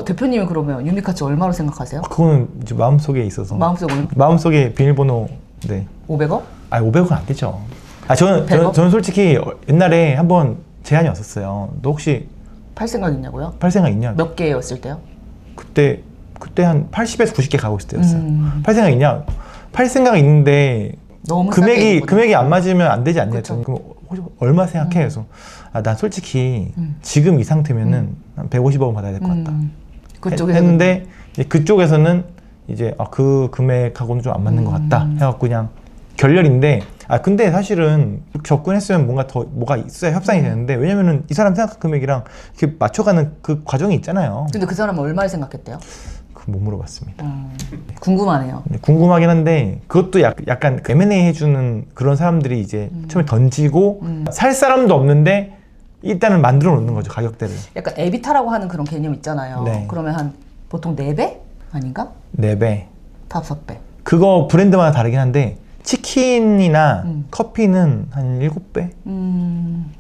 대표님은 그러면 유니카츠 얼마로 생각하세요? 그거는 이제 마음속에 있어서 마음속에 비밀번호 500억? 500억은 안 되죠. 저는 솔직히 옛날에 한번 제안이 왔었어요. 너 혹시 팔 생각 있냐고요? 팔 생각 있냐? 몇 개였을 때요? 그때 한 80에서 90개 가고 있을 때였어요. 팔 생각 있냐? 팔 생각 있는데 너무 금액이 안 맞으면 안 되지 않냐? 그쵸. 그럼 혹시 얼마 생각해? 그래서 난 솔직히 지금 이 상태면은 한 150억은 받아야 될 것 같다. 그쪽에서 했는데 이제 그쪽에서는 이제 그 금액하고는 좀 안 맞는 것 같다 해갖고 그냥 결렬인데 근데 사실은 접근했으면 뭐가 있어야 협상이 되는데 왜냐면은 이 사람 생각 금액이랑 이렇게 맞춰가는 그 과정이 있잖아요. 근데 그 사람은 얼마를 생각했대요? 못 물어봤습니다. 궁금하네요. 궁금하긴 한데 그것도 약간 M&A 해주는 그런 사람들이 이제 처음에 던지고 살 사람도 없는데 일단은 만들어 놓는 거죠, 가격대를. 약간 에비타라고 하는 그런 개념 있잖아요. 네. 그러면 한 보통 4배? 아닌가? 4배. 5배. 그거 브랜드마다 다르긴 한데 치킨이나 커피는 한 7배?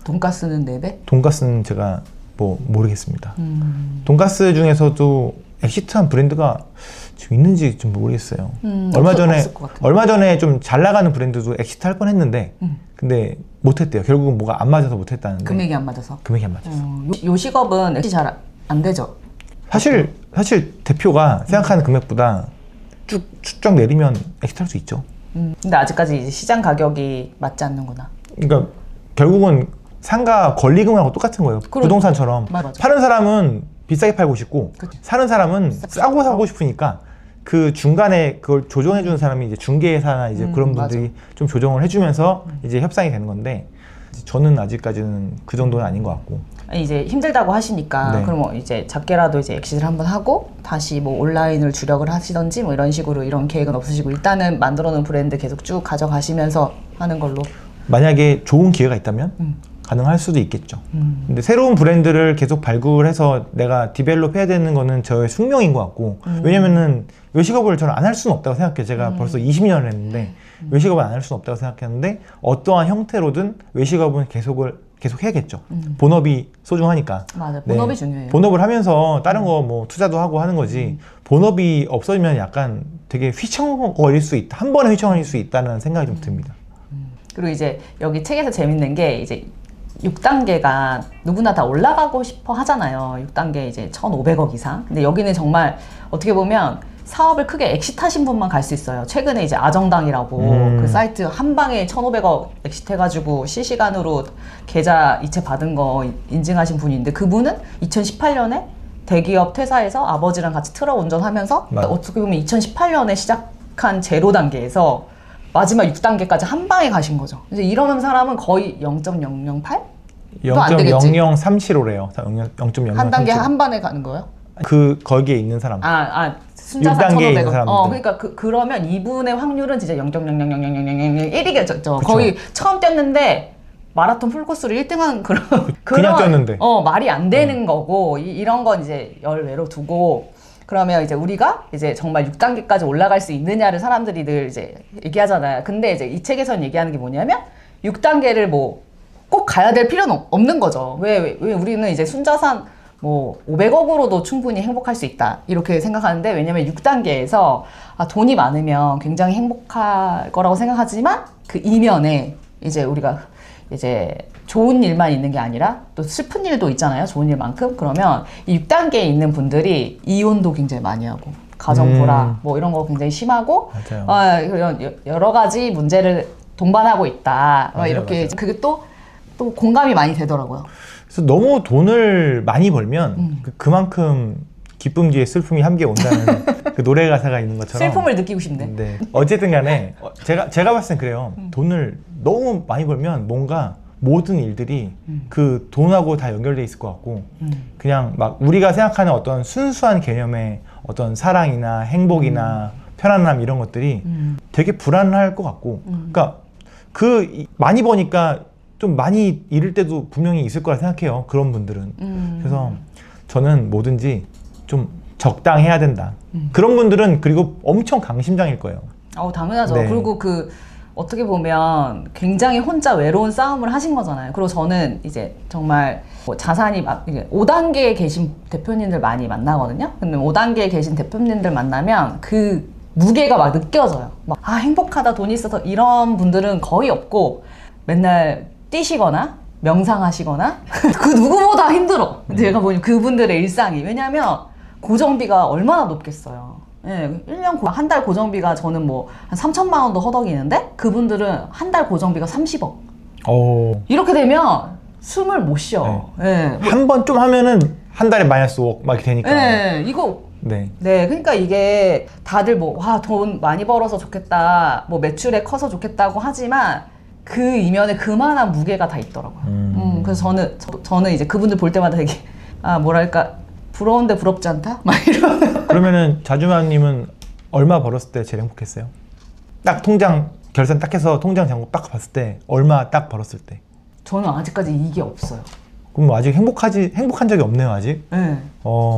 돈가스는 4배? 돈가스는 제가 모르겠습니다. 돈가스 중에서도 엑시트한 브랜드가 지금 있는지 좀 모르겠어요. 얼마 전에 좀 잘 나가는 브랜드도 엑시트 할 뻔했는데 근데 못했대요. 결국은 뭐가 안 맞아서 못했다는데. 금액이 안 맞아서. 금액이 안 맞았어. 요식업은 액시 잘 안 되죠. 사실 대표가 생각하는 금액보다 쭉 추적 내리면 엑시트 할 수 있죠. 근데 아직까지 이제 시장 가격이 맞지 않는구나. 그러니까 결국은 상가 권리금하고 똑같은 거예요. 부동산처럼. 맞아. 파는 사람은 비싸게 팔고 싶고 그치. 사는 사람은 싸고 사고 싶으니까 그 중간에 그걸 조정해 주는 사람이 이제 중개사나 이제 그런 분들이 좀 조정을 해주면서 이제 협상이 되는 건데 저는 아직까지는 그 정도는 아닌 것 같고. 아니, 이제 힘들다고 하시니까 네. 그럼 이제 작게라도 이제 엑시트를 한번 하고 다시 뭐 온라인을 주력을 하시던지 뭐 이런 식으로 이런 계획은 없으시고 일단은 만들어 놓은 브랜드 계속 쭉 가져가시면서 하는 걸로. 만약에 좋은 기회가 있다면 가능할 수도 있겠죠. 근데 새로운 브랜드를 계속 발굴해서 내가 디벨롭 해야 되는 거는 저의 숙명인 것 같고 왜냐면은 요식업을 저는 안 할 수는 없다고 생각해요. 제가 벌써 20년을 했는데 외식업은 안 할 수는 없다고 생각했는데 어떠한 형태로든 외식업은 계속 해야겠죠. 본업이 소중하니까. 맞아요. 본업이 중요해요. 본업을 하면서 다른 거 뭐 투자도 하고 하는 거지 본업이 없어지면 약간 되게 휘청거릴 수 있다. 한 번에 휘청거릴 수 있다는 생각이 좀 듭니다. 그리고 이제 여기 책에서 재밌는 게 이제 6단계가 누구나 다 올라가고 싶어 하잖아요. 6단계 이제 1,500억 이상. 근데 여기는 정말 어떻게 보면 사업을 크게 엑시트하신 분만 갈 수 있어요. 최근에 이제 아정당이라고 그 사이트 한 방에 1,500억 엑시트해가지고 실시간으로 계좌 이체 받은 거 인증하신 분인데 그분은 2018년에 대기업 퇴사해서 아버지랑 같이 트럭 운전하면서 맞아. 어떻게 보면 2018년에 시작한 제로 단계에서 마지막 6단계까지 한 방에 가신 거죠. 이제 이러는 사람은 거의 0.008? 0.0037호래요. 0.0037. 한 단계 한 번에 가는 거예요? 거기에 있는 사람. 순자산 6단계에 있는 1,500억. 사람들. 그러니까 그러면 이분의 확률은 진짜 0.0000001이겠죠. 그쵸. 거의 처음 뛰었는데 마라톤 풀코스를 1등한 그냥 뛰었는데. 말이 안 되는 거고 이런 건 이제 열외로 두고 그러면 이제 우리가 이제 정말 6단계까지 올라갈 수 있느냐를 사람들이 늘 이제 얘기하잖아요. 근데 이제 이 책에서는 얘기하는 게 뭐냐면 6단계를 뭐 꼭 가야 될 필요는 없는 거죠. 왜 우리는 이제 순자산 뭐 500억으로도 충분히 행복할 수 있다 이렇게 생각하는데 왜냐면 6단계에서 돈이 많으면 굉장히 행복할 거라고 생각하지만 그 이면에 이제 우리가 이제 좋은 일만 있는 게 아니라 또 슬픈 일도 있잖아요. 좋은 일만큼. 그러면 이 6단계에 있는 분들이 이혼도 굉장히 많이 하고 가정 불화 뭐 이런 거 굉장히 심하고 맞아요. 그런 여러 가지 문제를 동반하고 있다. 맞아요, 이렇게 맞아요. 그게 또 공감이 많이 되더라고요. 그래서 너무 돈을 많이 벌면 그만큼 기쁨 뒤에 슬픔이 함께 온다는 그 노래 가사가 있는 것처럼 슬픔을 느끼고 싶네. 네. 어쨌든 간에 제가 봤을 땐 그래요. 돈을 너무 많이 벌면 뭔가 모든 일들이 그 돈하고 다 연결돼 있을 것 같고 그냥 막 우리가 생각하는 어떤 순수한 개념의 어떤 사랑이나 행복이나 편안함 이런 것들이 되게 불안할 것 같고 그러니까 많이 버니까 좀 많이 잃을 때도 분명히 있을 거라 생각해요. 그런 분들은. 그래서 저는 뭐든지 좀 적당해야 된다. 그런 분들은 그리고 엄청 강심장일 거예요. 당연하죠. 네. 그리고 어떻게 보면 굉장히 혼자 외로운 싸움을 하신 거잖아요. 그리고 저는 이제 정말 뭐 자산이 5단계에 계신 대표님들 많이 만나거든요. 근데 5단계에 계신 대표님들 만나면 그 무게가 막 느껴져요. 행복하다, 돈이 있어서 이런 분들은 거의 없고 맨날 뛰시거나 명상하시거나 그 누구보다 힘들어. 제가 보니 그분들의 일상이. 왜냐면 고정비가 얼마나 높겠어요. 예, 1년 한 달 고정비가 저는 뭐 한 3천만 원도 허덕이는데 그분들은 한 달 고정비가 30억. 이렇게 되면 숨을 못 쉬어. 네. 한 번 좀 하면은 한 달에 마이너스 5억 막 이렇게 되니까. 네, 이거. 네, 그러니까 이게 다들 돈 많이 벌어서 좋겠다, 뭐 매출에 커서 좋겠다고 하지만 그 이면에 그만한 무게가 다 있더라고요. 그래서 저는 이제 그분들 볼 때마다 되게 뭐랄까 부러운데 부럽지 않다? 막 이런. 그러면은 자주마님은 얼마 벌었을 때 제일 행복했어요? 딱 통장 결산 딱 해서 통장 잔고 딱 봤을 때 얼마 딱 벌었을 때? 저는 아직까지 이게 없어요. 그럼 아직 행복한 적이 없네요 아직? 네.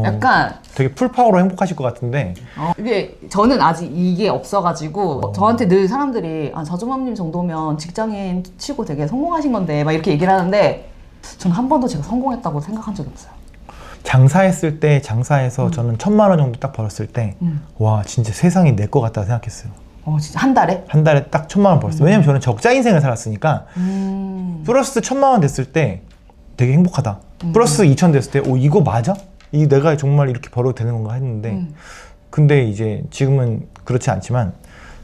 약간 되게 풀파워로 행복하실 것 같은데 이게 저는 아직 이게 없어가지고 저한테 늘 사람들이 자주맘님 정도면 직장인 치고 되게 성공하신 건데 막 이렇게 얘기를 하는데 저는 한 번도 제가 성공했다고 생각한 적이 없어요. 장사했을 때 장사해서 저는 1,000만 원 정도 딱 벌었을 때 와 진짜 세상이 내 것 같다 생각했어요. 진짜 한 달에? 한 달에 딱 1,000만 원 벌었어요. 왜냐면 저는 적자 인생을 살았으니까 플러스 1,000만 원 됐을 때 되게 행복하다. 플러스 2,000 됐을 때 이거 맞아? 이 내가 정말 이렇게 벌어도 되는 건가 했는데 근데 이제 지금은 그렇지 않지만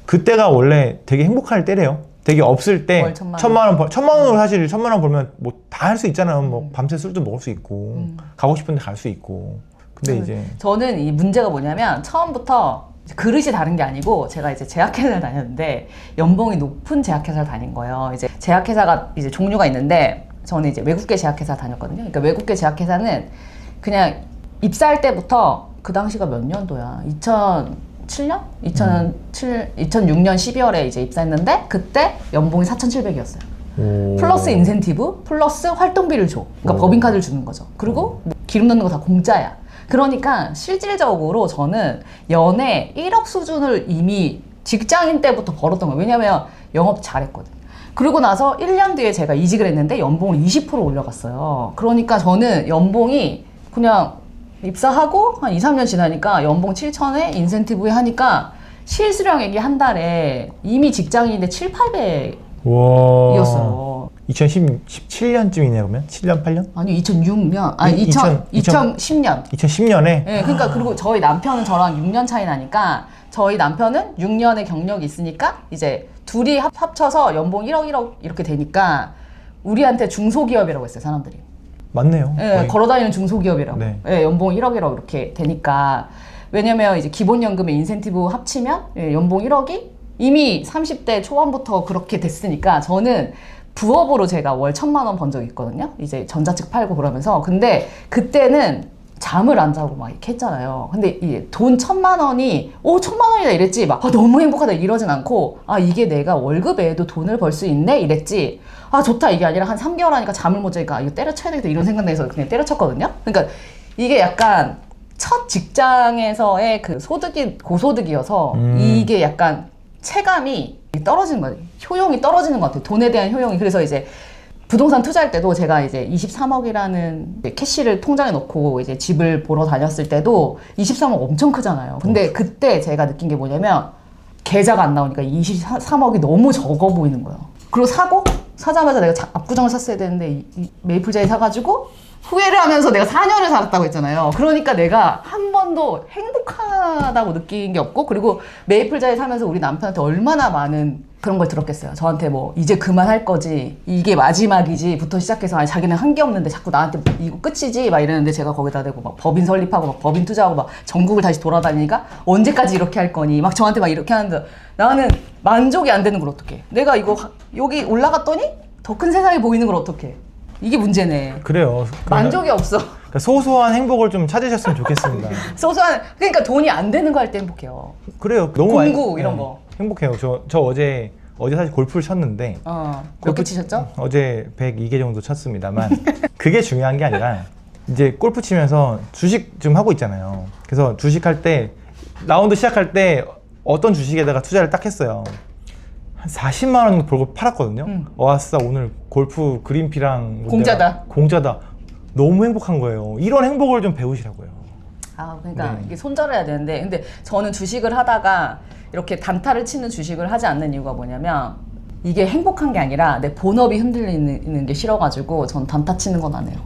그때가 원래 되게 행복할 때래요. 되게 없을 때 월 1,000만 1,000만 원으로 사실 1,000만 원 벌면 뭐 다 할 수 있잖아요. 뭐 밤새 술도 먹을 수 있고 가고 싶은데 갈 수 있고. 근데 이제 저는 이 문제가 뭐냐면 처음부터 그릇이 다른 게 아니고 제가 이제 제약회사를 다녔는데 연봉이 높은 제약회사를 다닌 거예요. 이제 제약회사가 이제 종류가 있는데 저는 이제 외국계 제약회사 다녔거든요. 그러니까 외국계 제약회사는 그냥 입사할 때부터 그 당시가 몇 년도야? 2007년? 2006년 12월에 이제 입사했는데 그때 연봉이 4,700이었어요. 플러스 인센티브, 플러스 활동비를 줘. 그러니까 법인카드를 주는 거죠. 그리고 뭐 기름 넣는 거 다 공짜야. 그러니까 실질적으로 저는 연애 1억 수준을 이미 직장인 때부터 벌었던 거예요. 왜냐면 영업 잘했거든. 그러고 나서 1년 뒤에 제가 이직을 했는데 연봉을 20% 올려갔어요. 그러니까 저는 연봉이 그냥 입사하고 한 2, 3년 지나니까 연봉 7,000에 인센티브에 하니까 실수령액이 한 달에 이미 직장인인데 7, 800이었어요. 2017년쯤이네요, 그러면? 7년, 8년? 아니 2006년, 아니 2010년. 2010년에? 네, 그러니까 그리고 저희 남편은 저랑 6년 차이 나니까 저희 남편은 6년의 경력이 있으니까 이제 둘이 합쳐서 연봉 1억 1억 이렇게 되니까 우리한테 중소기업이라고 했어요, 사람들이. 맞네요. 네, 걸어다니는 중소기업이라고. 네. 네, 연봉 1억 1억 이렇게 되니까 왜냐면 이제 기본연금에 인센티브 합치면 연봉 1억이 이미 30대 초반부터 그렇게 됐으니까 저는 부업으로 제가 월 1,000만 원 번 적이 있거든요. 이제 전자책 팔고 그러면서. 근데 그때는 잠을 안 자고 막 이렇게 했잖아요. 근데 이 돈 1,000만 원이 1,000만 원이다 이랬지 막 너무 행복하다 이러진 않고 이게 내가 월급에도 돈을 벌 수 있네 이랬지. 좋다 이게 아니라 한 3개월 하니까 잠을 못 자니까 이거 때려쳐야 되겠다 이런 생각 내서 그냥 때려쳤거든요. 그러니까 이게 약간 첫 직장에서의 그 소득이 고소득이어서 이게 약간 체감이 떨어지는 거예요. 효용이 떨어지는 것 같아요. 돈에 대한 효용이. 그래서 이제 부동산 투자할 때도 제가 이제 23억이라는 캐시를 통장에 넣고 이제 집을 보러 다녔을 때도 23억 엄청 크잖아요. 근데 그때 제가 느낀 게 뭐냐면 계좌가 안 나오니까 23억이 너무 적어 보이는 거예요. 그리고 사자마자 내가 압구정을 샀어야 되는데 이 메이플자리 사가지고 후회를 하면서 내가 4년을 살았다고 했잖아요. 그러니까 내가 한 번도 행복하다고 느낀 게 없고 그리고 메이플자리 사면서 우리 남편한테 얼마나 많은 그런 걸 들었겠어요. 저한테 뭐 이제 그만할 거지 이게 마지막이지 부터 시작해서 아니 자기는 한 게 없는데 자꾸 나한테 이거 끝이지 막 이러는데 제가 거기다 대고 막 법인 설립하고 막 법인 투자하고 막 전국을 다시 돌아다니니까 언제까지 이렇게 할 거니 막 저한테 막 이렇게 하는데 나는 만족이 안 되는 걸 어떡해. 내가 이거 여기 올라갔더니 더 큰 세상이 보이는 걸 어떡해. 이게 문제네. 그래요. 만족이 없어. 그러니까 소소한 행복을 좀 찾으셨으면 좋겠습니다. 소소한 그러니까 돈이 안 되는 거 할 때 행복해요. 그래요. 너무 공구 이런 거. 행복해요. 저 어제 사실 골프를 쳤는데 몇 개 치셨죠? 어제 102개 정도 쳤습니다만 그게 중요한 게 아니라 이제 골프 치면서 주식 좀 하고 있잖아요. 그래서 주식할 때 라운드 시작할 때 어떤 주식에다가 투자를 딱 했어요. 한 40만 원 벌고 팔았거든요. 왔어 오늘 골프 그린피랑 공짜다. 너무 행복한 거예요. 이런 행복을 좀 배우시라고요. 그러니까 네. 이게 손절해야 되는데 근데 저는 주식을 하다가 이렇게 단타를 치는 주식을 하지 않는 이유가 뭐냐면 이게 행복한 게 아니라 내 본업이 흔들리는 게 싫어가지고 전 단타 치는 건 안 해요.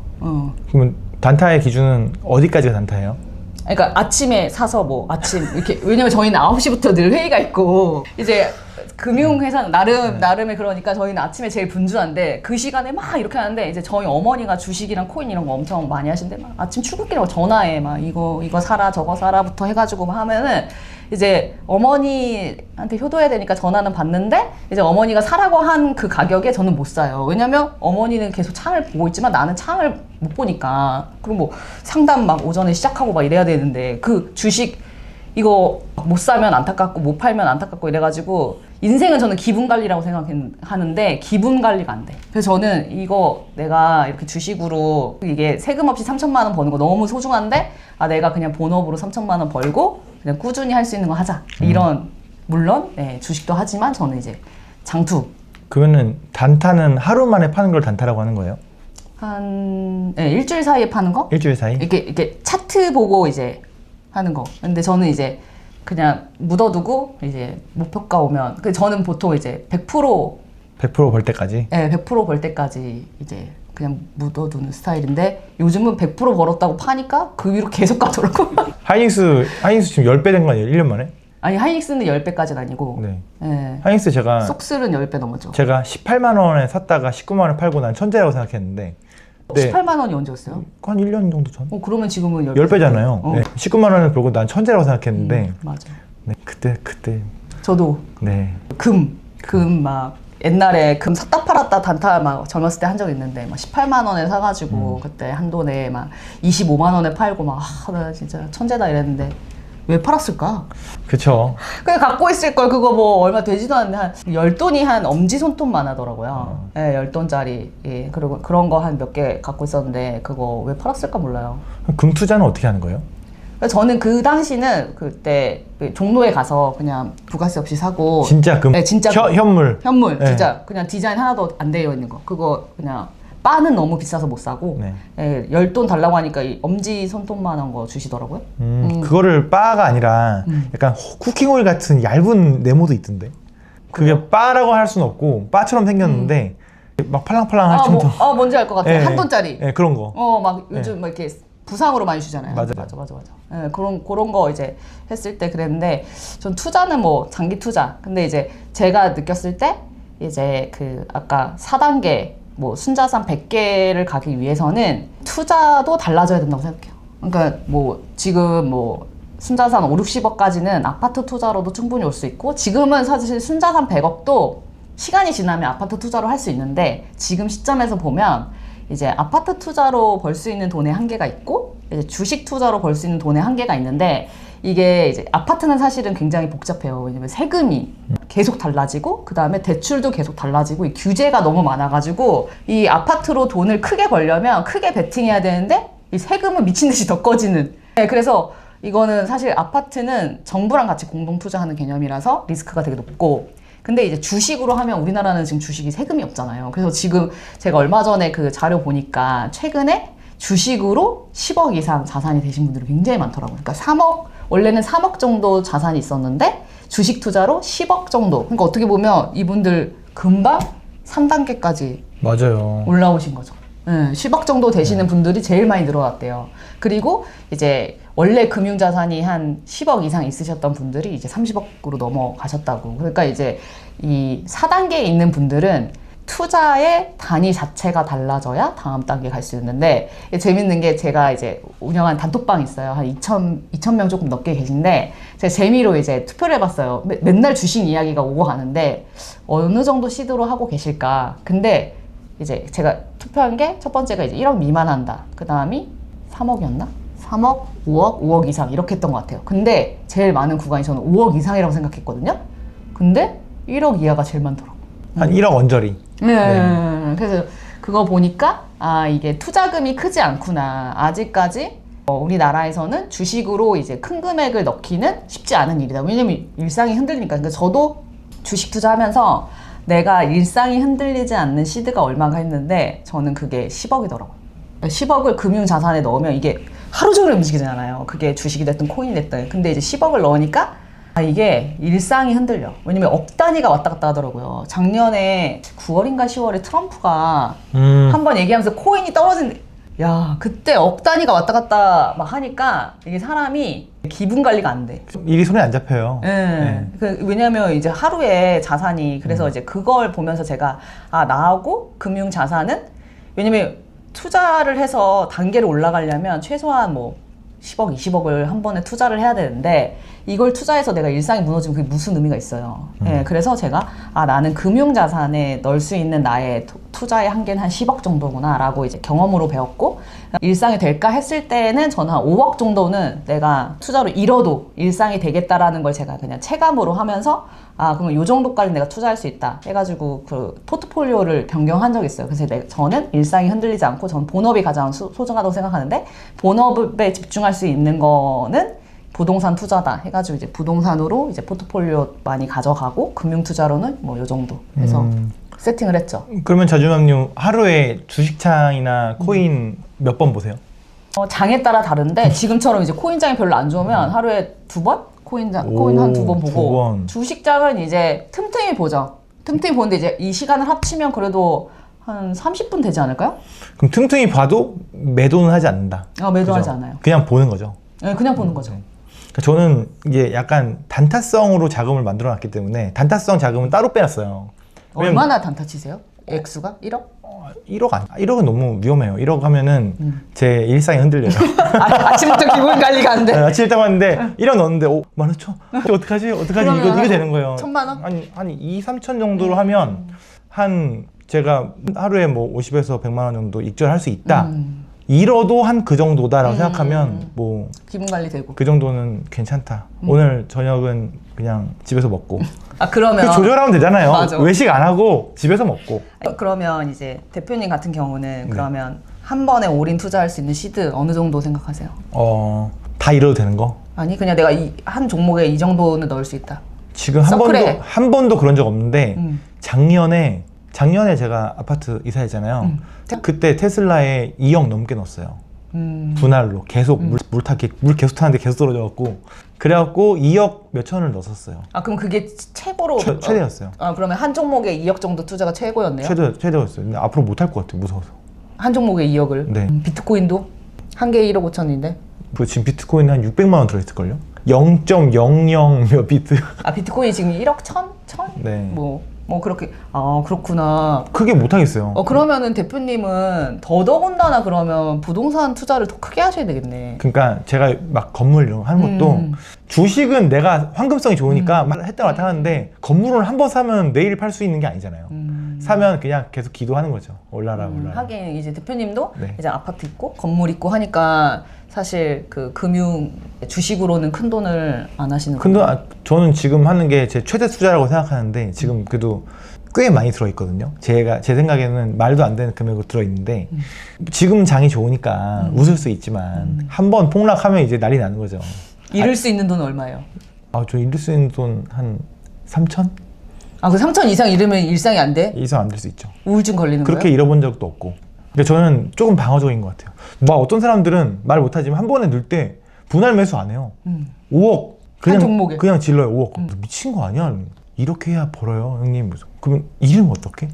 그러면 단타의 기준은 어디까지가 단타예요? 그러니까 아침에 사서 뭐 아침 이렇게 왜냐면 저희는 9시부터 늘 회의가 있고 이제 금융회사는 나름의 그러니까 저희는 아침에 제일 분주한데 그 시간에 막 이렇게 하는데 이제 저희 어머니가 주식이랑 코인 이런 거 엄청 많이 하신대. 막 아침 출근길에 전화해 막 이거 사라 저거 사라부터 해가지고 막 하면은 이제 어머니한테 효도해야 되니까 전화는 받는데 이제 어머니가 사라고 한 그 가격에 저는 못 사요. 왜냐면 어머니는 계속 창을 보고 있지만 나는 창을 못 보니까. 그리고 뭐 상담 막 오전에 시작하고 막 이래야 되는데 그 주식 이거 못 사면 안타깝고 못 팔면 안타깝고 이래가지고 인생은 저는 기분 관리라고 생각하는데 기분 관리가 안 돼. 그래서 저는 이거 내가 이렇게 주식으로 이게 세금 없이 3,000만 원 버는 거 너무 소중한데 내가 그냥 본업으로 3,000만 원 벌고 그냥 꾸준히 할 수 있는 거 하자. 이런 물론 주식도 하지만 저는 이제 장투. 그러면은 단타는 하루 만에 파는 걸 단타라고 하는 거예요? 한 일주일 사이에 파는 거? 일주일 사이? 이렇게 차트 보고 이제 하는 거. 근데 저는 이제 그냥 묻어두고 이제 목표가 오면 저는 보통 이제 100%벌 때까지? 네, 100%벌 때까지 이제 그냥 묻어두는 스타일인데 요즘은 100% 벌었다고 파니까 그 위로 계속 가더라고요. 하이닉스 지금 10배 된 거 아니에요? 1년 만에? 아니 하이닉스는 10배까지는 아니고 네. 네. 하이닉스 제가 속슬은 10배 넘었죠. 제가 18만 원에 샀다가 19만 원에 팔고 난 천재라고 생각했는데 18만 원이 언제였어요? 한 1년 정도 전? 그러면 지금은 10배잖아요. 어. 네. 19만 원을 벌고 난 천재라고 생각했는데 맞아. 네, 그때 저도 네. 금 막 옛날에 금 샀다 팔았다 단타 막 젊었을 때 한 적 있는데 막 18만 원에 사가지고 그때 한돈에 막 25만 원에 팔고 막 나 진짜 천재다 이랬는데 왜 팔았을까? 그쵸. 그냥 갖고 있을 걸 그거 뭐 얼마 되지도 않는데 한 10돈이 한 엄지손톱만 하더라고요. 예, 10돈짜리. 예, 그리고 그런 거 한 몇 개 갖고 있었는데 그거 왜 팔았을까 몰라요. 금 투자는 어떻게 하는 거예요? 저는 그 당시는 그때 종로에 가서 그냥 부가세 없이 사고 진짜 금? 네, 진짜 금. 현물? 현물 네. 진짜 그냥 디자인 하나도 안 되어 있는 거 그거 그냥 바는 너무 비싸서 못 사고 네. 예, 10돈 달라고 하니까 이 엄지 손톱만한 거 주시더라고요. 그거를 바가 아니라 약간 쿠킹오일 같은 얇은 네모도 있던데. 그게 바라고 할 수는 없고 바처럼 생겼는데 막 팔랑팔랑 할 정도. 뭔지 알 것 같아요. 예, 한 돈짜리. 예, 그런 거. 막 요즘 막 이렇게 부상으로 많이 주잖아요. 맞아요. 맞아. 예, 그런 거 이제 했을 때 그랬는데 전 투자는 뭐 장기 투자. 근데 이제 제가 느꼈을 때 이제 그 아까 4단계 뭐 순자산 100개를 가기 위해서는 투자도 달라져야 된다고 생각해요. 그러니까 뭐 지금 뭐 순자산 5, 60억까지는 아파트 투자로도 충분히 올 수 있고 지금은 사실 순자산 100억도 시간이 지나면 아파트 투자로 할 수 있는데 지금 시점에서 보면 이제 아파트 투자로 벌 수 있는 돈의 한계가 있고 이제 주식 투자로 벌 수 있는 돈의 한계가 있는데 이게 이제 아파트는 사실은 굉장히 복잡해요. 왜냐면 세금이 계속 달라지고 그 다음에 대출도 계속 달라지고 이 규제가 너무 많아가지고 이 아파트로 돈을 크게 벌려면 크게 베팅해야 되는데 이 세금은 미친 듯이 더 꺼지는. 네, 그래서 이거는 사실 아파트는 정부랑 같이 공동 투자하는 개념이라서 리스크가 되게 높고 근데 이제 주식으로 하면 우리나라는 지금 주식이 세금이 없잖아요. 그래서 지금 제가 얼마 전에 그 자료 보니까 최근에 주식으로 10억 이상 자산이 되신 분들이 굉장히 많더라고요. 그러니까 원래는 3억 정도 자산이 있었는데 주식 투자로 10억 정도. 그러니까 어떻게 보면 이분들 금방 3단계까지 맞아요. 올라오신 거죠. 10억 정도 되시는 분들이 제일 많이 늘어났대요. 그리고 이제 원래 금융자산이 한 10억 이상 있으셨던 분들이 이제 30억으로 넘어가셨다고. 그러니까 이제 이 4단계에 있는 분들은 투자의 단위 자체가 달라져야 다음 단계 갈 수 있는데 재밌는 게 제가 이제 운영한 단톡방이 있어요. 한 2,000명 조금 넘게 계신데 제가 재미로 이제 투표를 해봤어요. 맨날 주식 이야기가 오고 가는데 어느 정도 시도로 하고 계실까. 근데 이제 제가 투표한 게 첫 번째가 이제 1억 미만 한다. 그 다음이 3억이었나? 3억, 5억, 5억 이상 이렇게 했던 것 같아요. 근데 제일 많은 구간이 저는 5억 이상이라고 생각했거든요. 근데 1억 이하가 제일 많더라고요. 한 1억 언저리. 네. 그래서 그거 보니까 이게 투자금이 크지 않구나. 아직까지 우리나라에서는 주식으로 이제 큰 금액을 넣기는 쉽지 않은 일이다. 왜냐면 일상이 흔들리니까. 그러니까 저도 주식 투자하면서 내가 일상이 흔들리지 않는 시드가 얼마가 했는데 저는 그게 10억이더라고요. 10억을 금융자산에 넣으면 이게 하루 종일 움직이잖아요. 그게 주식이 됐든 코인이 됐든. 근데 이제 10억을 넣으니까 이게 일상이 흔들려. 왜냐면 억 단위가 왔다 갔다 하더라고요. 작년에 9월인가 10월에 트럼프가 한번 얘기하면서 코인이 떨어진대. 야, 그때 억 단위가 왔다 갔다 막 하니까 이게 사람이 기분 관리가 안 돼. 일이 손에 안 잡혀요. 네. 왜냐면 이제 하루에 자산이 그래서 이제 그걸 보면서 제가 나하고 금융 자산은 왜냐면 투자를 해서 단계를 올라가려면 최소한 뭐 10억, 20억을 한 번에 투자를 해야 되는데 이걸 투자해서 내가 일상이 무너지면 그게 무슨 의미가 있어요. 네, 그래서 제가 나는 금융자산에 넣을 수 있는 나의 투자의 한계는 한 10억 정도구나 라고 이제 경험으로 배웠고 일상이 될까 했을 때는 저는 한 5억 정도는 내가 투자로 잃어도 일상이 되겠다라는 걸 제가 그냥 체감으로 하면서 그러면 요 정도까지 내가 투자할 수 있다 해가지고 그 포트폴리오를 변경한 적이 있어요. 그래서 저는 일상이 흔들리지 않고 저는 본업이 가장 소중하다고 생각하는데 본업에 집중할 수 있는 거는 부동산 투자다 해가지고 이제 부동산으로 이제 포트폴리오 많이 가져가고 금융 투자로는 뭐 요 정도 해서 세팅을 했죠. 그러면 자주맘님 하루에 주식창이나 코인 몇 번 보세요? 장에 따라 다른데 지금처럼 이제 코인장이 별로 안 좋으면 하루에 2번? 코인 오, 한 2번 두 보고 번. 주식장은 이제 틈틈이 보죠. 틈틈이 보는데 이제 이 시간을 합치면 그래도 한 30분 되지 않을까요? 그럼 틈틈이 봐도 매도는 하지 않는다. 매도하지 그죠? 않아요. 그냥 보는 거죠. 네, 그냥 보는 거죠. 그러니까 저는 이게 약간 단타성으로 자금을 만들어 놨기 때문에 단타성 자금은 따로 빼놨어요. 왜냐면 얼마나 단타 치세요? 액수가? 1억? 1억 1억은 너무 위험해요. 1억 하면은 제 일상이 흔들려요. 아침부터 기분 관리가 안 돼. 네, 아침에 딱 왔는데 1억 넣었는데 15,000? 어떡하지? 그러면 이거 한 되는 거예요. 1,000만 원? 한 2, 3천 정도로 하면 한 제가 하루에 뭐 50에서 100만 원 정도 익절할 수 있다. 잃어도 한 그 정도다라고 생각하면 뭐 기분 관리 되고. 그 정도는 괜찮다. 오늘 저녁은 그냥 집에서 먹고. 그러면 그 조절하면 되잖아요. 맞아. 외식 안 하고 집에서 먹고. 그러면 이제 대표님 같은 경우는 네. 그러면 한 번에 올인 투자할 수 있는 시드 어느 정도 생각하세요? 다 잃어도 되는 거? 아니 그냥 내가 한 종목에 이 정도는 넣을 수 있다. 지금 서클에. 한 번도 그런 적 없는데 음. 작년에 제가 아파트 이사했잖아요. 그때 테슬라에 2억 넘게 넣었어요. 분할로 계속 물 계속 타는데 계속 떨어져갖고 그래갖고 2억 몇 천을 넣었어요. 그럼 그게 최고로 최대였어요. 그러면 한 종목에 2억 정도 투자가 최고였네요. 최대였어요. 근데 앞으로 못할 것 같아요. 무서워서. 한 종목에 2억을. 네. 비트코인도 한 개에 1억 5천인데. 지금 비트코인이 한 600만 원 들어있을걸요? 0.00 몇 비트. 비트코인이 지금 1억 1천? 네. 뭐 그렇게. 그렇구나. 크게 못하겠어요. 그러면은 대표님은 더더군다나 그러면 부동산 투자를 더 크게 하셔야 되겠네. 그러니까 제가 막 건물 이런 거 하는 것도 주식은 내가 황금성이 좋으니까 막 했다 갔다 하는데 건물을 한 번 사면 내일 팔 수 있는 게 아니잖아요. 사면 그냥 계속 기도하는 거죠. 올라라. 하긴 이제 대표님도 네. 이제 아파트 있고 건물 있고 하니까 사실 그 금융 주식으로는 큰 돈을 안 하시는 근데 거예요. 저는 지금 하는 게 제 최대 투자라고 생각하는데 지금 그래도 꽤 많이 들어있거든요. 제 생각에는 말도 안 되는 금액으로 들어있는데 지금 장이 좋으니까 웃을 수 있지만 한 번 폭락하면 이제 난리 나는 거죠. 잃을 수 있는 돈은 얼마예요? 저 잃을 수 있는 돈 한 3천? 그 3천 이상 잃으면 일상이 안 돼? 이상 안 될 수 있죠. 우울증 걸리는 그렇게 거예요? 잃어본 적도 없고. 근데 저는 조금 방어적인 것 같아요. 어떤 사람들은 말 못하지만 한 번에 넣을 때 분할 매수 안 해요. 5억 한 종목에? 그냥 질러요. 5억. 미친 거 아니야? 이렇게 해야 벌어요, 형님. 그러면 잃으면 어떡해?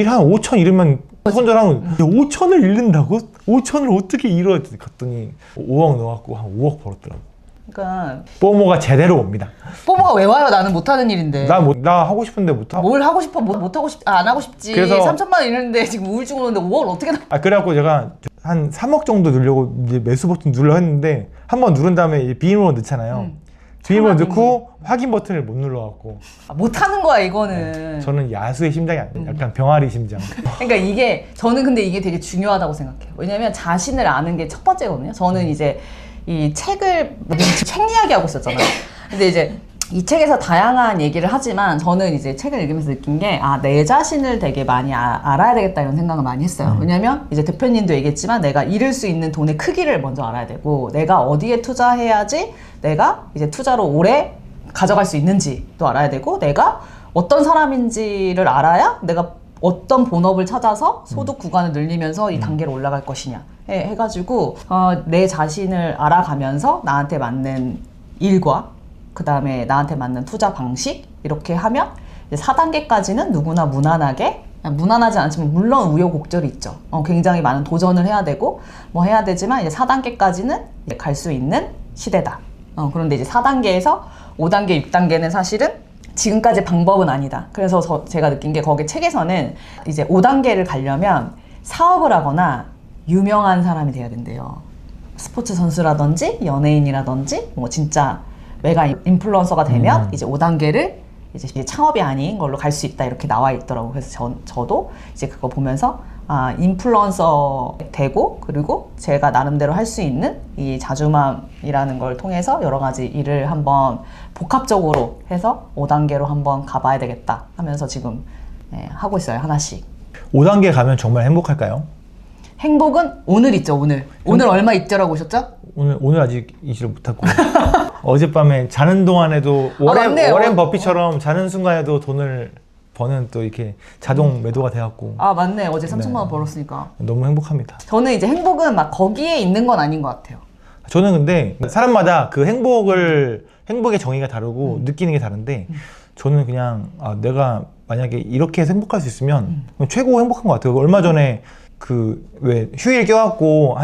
한 5천 잃으면 손절하면 5천을 잃는다고? 5천을 어떻게 잃어? 갔더니 5억 넣어갖고 한 5억 벌었더라고. 그러니까 뽀모가 제대로 옵니다. 뽀모가 왜 와요? 나는 못하는 일인데. 나 하고 싶은데 못 하고. 뭘 하고 싶어? 못 하고 싶? 안 하고 싶지. 그래서- 3천만 원 잃는데 지금 우울증 오는데 5억을 어떻게 나? 그래갖고 제가 한 3억 정도 넣으려고 이제 매수 버튼 눌러 했는데 한 번 누른 다음에 이제 비밀번호 넣잖아요. 비밀번호 넣고 확인 버튼을 못 눌러갖고 못하는 거야 이거는. 저는 야수의 심장이 아니에요. 약간 병아리 심장. 그러니까 저는 근데 이게 되게 중요하다고 생각해요. 왜냐면 자신을 아는 게 첫 번째거든요. 저는 이제 이 책을 책 이야기 하고 있었잖아요. 근데 이제 이 책에서 다양한 얘기를 하지만 저는 이제 책을 읽으면서 느낀 게 내 자신을 되게 많이 알아야 되겠다 이런 생각을 많이 했어요. 왜냐면 이제 대표님도 얘기했지만 내가 잃을 수 있는 돈의 크기를 먼저 알아야 되고 내가 어디에 투자해야지 내가 이제 투자로 오래 가져갈 수 있는지도 알아야 되고 내가 어떤 사람인지를 알아야 내가 어떤 본업을 찾아서 소득 구간을 늘리면서 이 단계로 올라갈 것이냐 해가지고 내 자신을 알아가면서 나한테 맞는 일과 그 다음에 나한테 맞는 투자 방식 이렇게 하면 이제 4단계까지는 누구나 무난하지 않지만 물론 우여곡절이 있죠. 굉장히 많은 도전을 해야 되고 뭐 해야 되지만 이제 4단계까지는 갈 수 있는 시대다. 그런데 이제 4단계에서 5단계, 6단계는 사실은 지금까지 방법은 아니다. 그래서 제가 느낀 게 거기 책에서는 이제 5단계를 가려면 사업을 하거나 유명한 사람이 돼야 된대요. 스포츠 선수라든지 연예인이라든지 뭐 진짜 메가 인플루언서가 되면 이제 5단계를 이제 창업이 아닌 걸로 갈 수 있다 이렇게 나와 있더라고요. 그래서 저도 이제 그거 보면서 인플루언서 되고 그리고 제가 나름대로 할 수 있는 이 자주맘이라는 걸 통해서 여러 가지 일을 한번 복합적으로 해서 5단계로 한번 가봐야 되겠다 하면서 지금 하고 있어요. 하나씩. 5단계 가면 정말 행복할까요? 행복은 오늘 있죠. 오늘 얼마 있죠라고 오셨죠? 오늘 아직 이시를 못하고 어젯밤에 자는 동안에도 맞네요. 워렌 버핏처럼 자는 순간에도 돈을 버는 또 이렇게 자동 매도가 돼갖고 맞네. 어제 3천만 원 벌었으니까. 너무 행복합니다. 저는 이제 행복은 막 거기에 있는 건 아닌 것 같아요. 저는 근데 사람마다 그 행복의 정의가 다르고 느끼는 게 다른데 저는 그냥 내가 만약에 이렇게 해서 행복할 수 있으면 그냥 최고 행복한 것 같아요. 얼마 전에 그 왜 휴일 껴갖고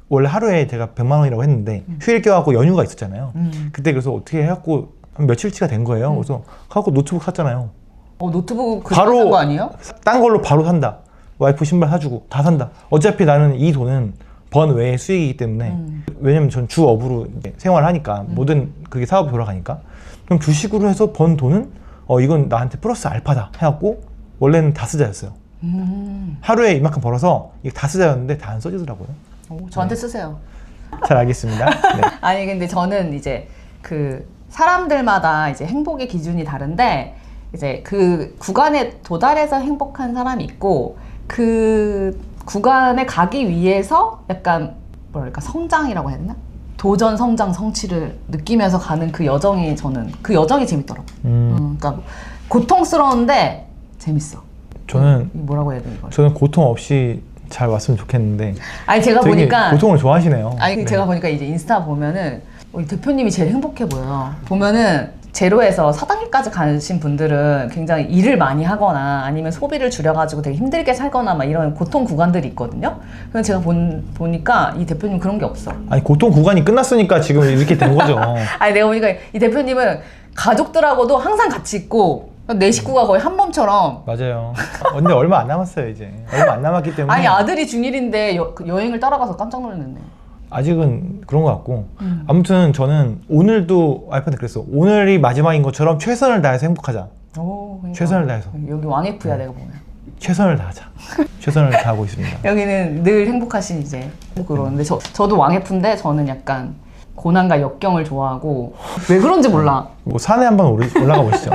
원래 하루에 제가 100만 원이라고 했는데 휴일 껴갖고 연휴가 있었잖아요. 그때 그래서 어떻게 해갖고 한 며칠치가 된 거예요. 그래서 갖고 노트북 샀잖아요. 노트북 바로 산 거 아니에요? 딴 걸로 바로 산다. 와이프 신발 사주고 다 산다. 어차피 나는 이 돈은 번 외의 수익이기 때문에 왜냐면 전 주업으로 이제 생활하니까 모든 그게 사업이 돌아가니까 그럼 주식으로 해서 번 돈은 이건 나한테 플러스 알파다 해갖고 원래는 다 쓰자였어요. 하루에 이만큼 벌어서 이게 다 쓰자였는데 다 안 써지더라고요. 저한테 쓰세요. 잘 알겠습니다. 네. 아니 근데 저는 이제 그 사람들마다 이제 행복의 기준이 다른데 이제 그 구간에 도달해서 행복한 사람이 있고 그 구간에 가기 위해서 약간 뭐랄까 성장이라고 해야 되나? 도전, 성장, 성취를 느끼면서 가는 그 여정이 저는 그 여정이 재밌더라고요. 그러니까 뭐 고통스러운데 재밌어. 저는 뭐라고 해야 되나 이걸? 저는 고통 없이 잘 왔으면 좋겠는데 아니 제가 되게 보니까 고통을 좋아하시네요. 아니 네. 제가 보니까 이제 인스타 보면은 우리 대표님이 제일 행복해 보여요. 보면은 제로에서 4단계까지 가신 분들은 굉장히 일을 많이 하거나 아니면 소비를 줄여가지고 되게 힘들게 살거나 막 이런 고통 구간들이 있거든요. 근데 제가 보니까 이 대표님 그런 게 없어. 아니 고통 구간이 끝났으니까 지금 이렇게 된 거죠. 아니 내가 보니까 이 대표님은 가족들하고도 항상 같이 있고 내 식구가 거의 한 몸처럼. 맞아요. 근데 얼마 안 남았어요 이제. 얼마 안 남았기 때문에. 아니 아들이 중1인데 여행을 따라가서 깜짝 놀랐네. 아직은 그런 것 같고 아무튼 저는 오늘도 와이프한테 그랬어. 오늘이 마지막인 것처럼 최선을 다해서 행복하자. 오, 그러니까. 최선을 다해서. 여기 왕F야 내가 보면. 최선을 다하자. 최선을 다하고 있습니다. 여기는 늘 행복하신 이제 그러는데 저도 왕F인데 저는 약간 고난과 역경을 좋아하고 왜 그런지 몰라. 뭐 산에 한번 올라가 보시죠.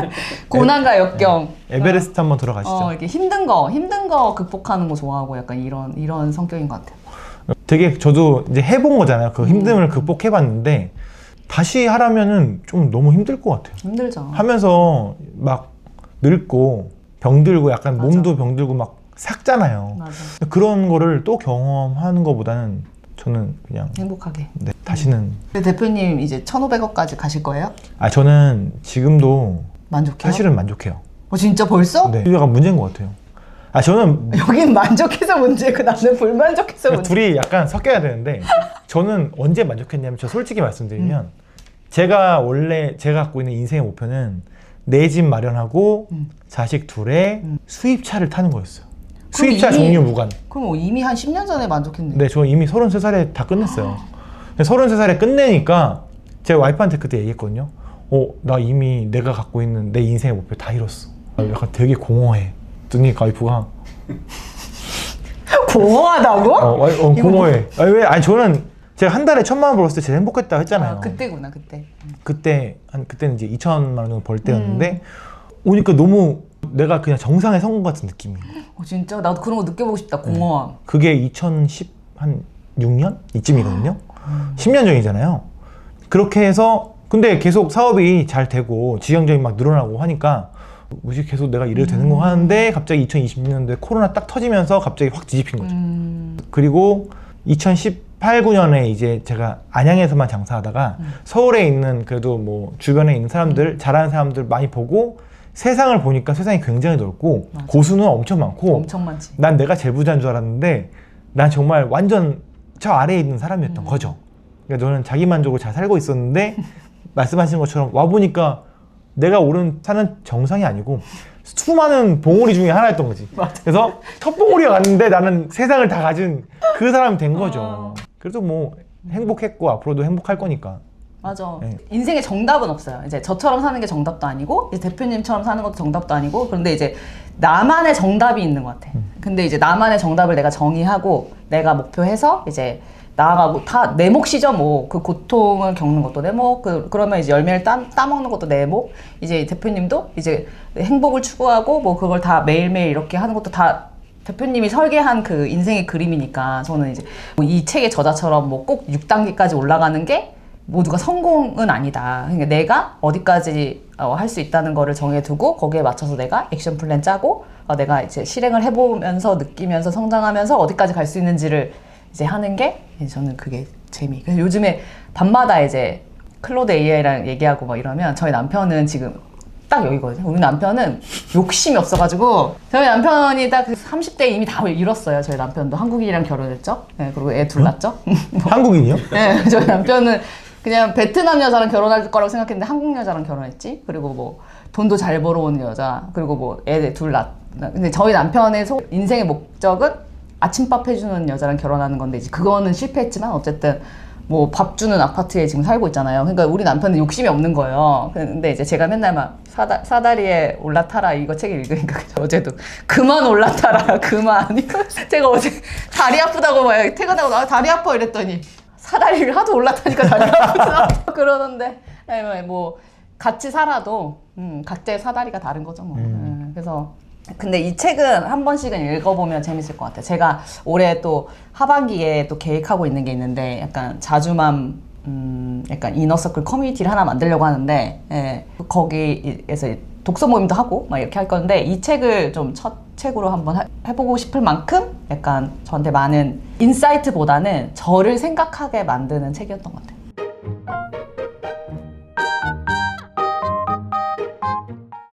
고난과 역경. 에베레스트 한번 들어가시죠. 이렇게 힘든 거 극복하는 거 좋아하고 약간 이런 성격인 것 같아요. 되게 저도 이제 해본 거잖아요. 그 힘듦을 극복해봤는데 다시 하라면은 좀 너무 힘들 것 같아요. 힘들죠. 하면서 막 늙고 병들고 약간 맞아. 몸도 병들고 막 삭잖아요. 맞아. 그런 거를 또 경험하는 것보다는 저는 그냥 행복하게. 네, 다시는 근데 대표님 이제 1,500억까지 가실 거예요? 저는 지금도 만족해요? 사실은 만족해요. 진짜 벌써? 네, 이게 약간 문제인 것 같아요. 저는 여긴 만족해서 문제고 나는 불만족해서 문제. 둘이 약간 섞여야 되는데 저는 언제 만족했냐면 저 솔직히 말씀드리면 제가 갖고 있는 인생의 목표는 내 집 마련하고 자식 둘에 수입차를 타는 거였어요. 수입차 종류 무관. 그럼 이미 한 10년 전에 만족했네. 네, 저 이미 33살에 다 끝냈어요. 33살에 끝내니까 제가 와이프한테 그때 얘기했거든요. 나 이미 내가 갖고 있는 내 인생의 목표 다 이뤘어. 약간 되게 공허해. 그랬더니 와이프가 공허하다고? 공허해. 저는 제가 한 달에 1,000만 원 벌었을 때 제일 행복했다고 했잖아요. 그때구나 그때. 그때는 이제 2천만 원 정도 벌 때였는데 오니까 너무 내가 그냥 정상의 성공 같은 느낌이에요. 진짜 나도 그런 거 느껴보고 싶다. 공허함. 그게 2016년 이쯤이거든요. 10년 전이잖아요. 그렇게 해서 근데 계속 사업이 잘 되고 지형적이 막 늘어나고 하니까 뭐지 계속 내가 이래도 되는 거 하는데 갑자기 2020년도에 코로나 딱 터지면서 갑자기 확 뒤집힌 거죠. 그리고 2018, 9년에 이제 제가 안양에서만 장사하다가 서울에 있는 그래도 뭐 주변에 있는 사람들 잘하는 사람들 많이 보고 세상을 보니까 세상이 굉장히 넓고 맞아. 고수는 엄청 많고 엄청 많지. 난 내가 제일 부자인 줄 알았는데 난 정말 완전 저 아래에 있는 사람이었던 거죠. 그러니까 저는 자기 만족을 잘 살고 있었는데 말씀하신 것처럼 와보니까 내가 사는 정상이 아니고 수많은 봉우리 중에 하나였던 거지. 맞아. 그래서 첫 봉우리가 갔는데 나는 세상을 다 가진 그 사람이 된 거죠. 그래도 뭐 행복했고 앞으로도 행복할 거니까. 맞아. 네. 인생에 정답은 없어요. 이제 저처럼 사는 게 정답도 아니고 이제 대표님처럼 사는 것도 정답도 아니고 그런데 이제 나만의 정답이 있는 것 같아. 근데 이제 나만의 정답을 내가 정의하고 내가 목표해서 이제 나아가고 다 내 몫이죠. 뭐 그 고통을 겪는 것도 내 몫. 그러면 이제 열매를 따먹는 것도 내 몫. 이제 대표님도 이제 행복을 추구하고 뭐 그걸 다 매일매일 이렇게 하는 것도 다 대표님이 설계한 그 인생의 그림이니까 저는 이제 뭐이 책의 저자처럼 뭐 꼭 6단계까지 올라가는 게 모두가 성공은 아니다. 그러니까 내가 어디까지 할 수 있다는 거를 정해두고 거기에 맞춰서 내가 액션 플랜 짜고 내가 이제 실행을 해보면서 느끼면서 성장하면서 어디까지 갈 수 있는지를 이제 하는 게 저는 그게 재미. 그래서 요즘에 밤마다 이제 클로드 AI랑 얘기하고 막 이러면 저희 남편은 지금 딱 여기거든요. 우리 남편은 욕심이 없어가지고 저희 남편이 딱 30대 이미 다 이뤘어요. 저희 남편도 한국인이랑 결혼했죠. 네, 그리고 애 둘 낳죠. 한국인이요? 네, 저희 남편은 그냥 베트남 여자랑 결혼할 거라고 생각했는데 한국 여자랑 결혼했지. 그리고 뭐 돈도 잘 벌어오는 여자. 그리고 뭐 애 둘 낳. 근데 저희 남편의 인생의 목적은 아침밥 해주는 여자랑 결혼하는 건데 이제 그거는 실패했지만 어쨌든 뭐 밥 주는 아파트에 지금 살고 있잖아요. 그러니까 우리 남편은 욕심이 없는 거예요. 근데 이제 제가 맨날 막 사다리에 올라타라 이거 책 읽으니까 어제도 그만 올라타라 그만. 제가 어제 다리 아프다고 막 퇴근하고 나 다리 아파 이랬더니 사다리를 하도 올라타니까 다리 아프다 그러는데 뭐 같이 살아도 각자의 사다리가 다른 거죠 뭐. 그래서 근데 이 책은 한 번씩은 읽어보면 재밌을 것 같아요. 제가 올해 또 하반기에 또 계획하고 있는 게 있는데 약간 자주맘 약간 이너서클 커뮤니티를 하나 만들려고 하는데 예, 거기에서 독서 모임도 하고 막 이렇게 할 건데 이 책을 좀 첫 책으로 한번 해보고 싶을 만큼 약간 저한테 많은 인사이트보다는 저를 생각하게 만드는 책이었던 것 같아요.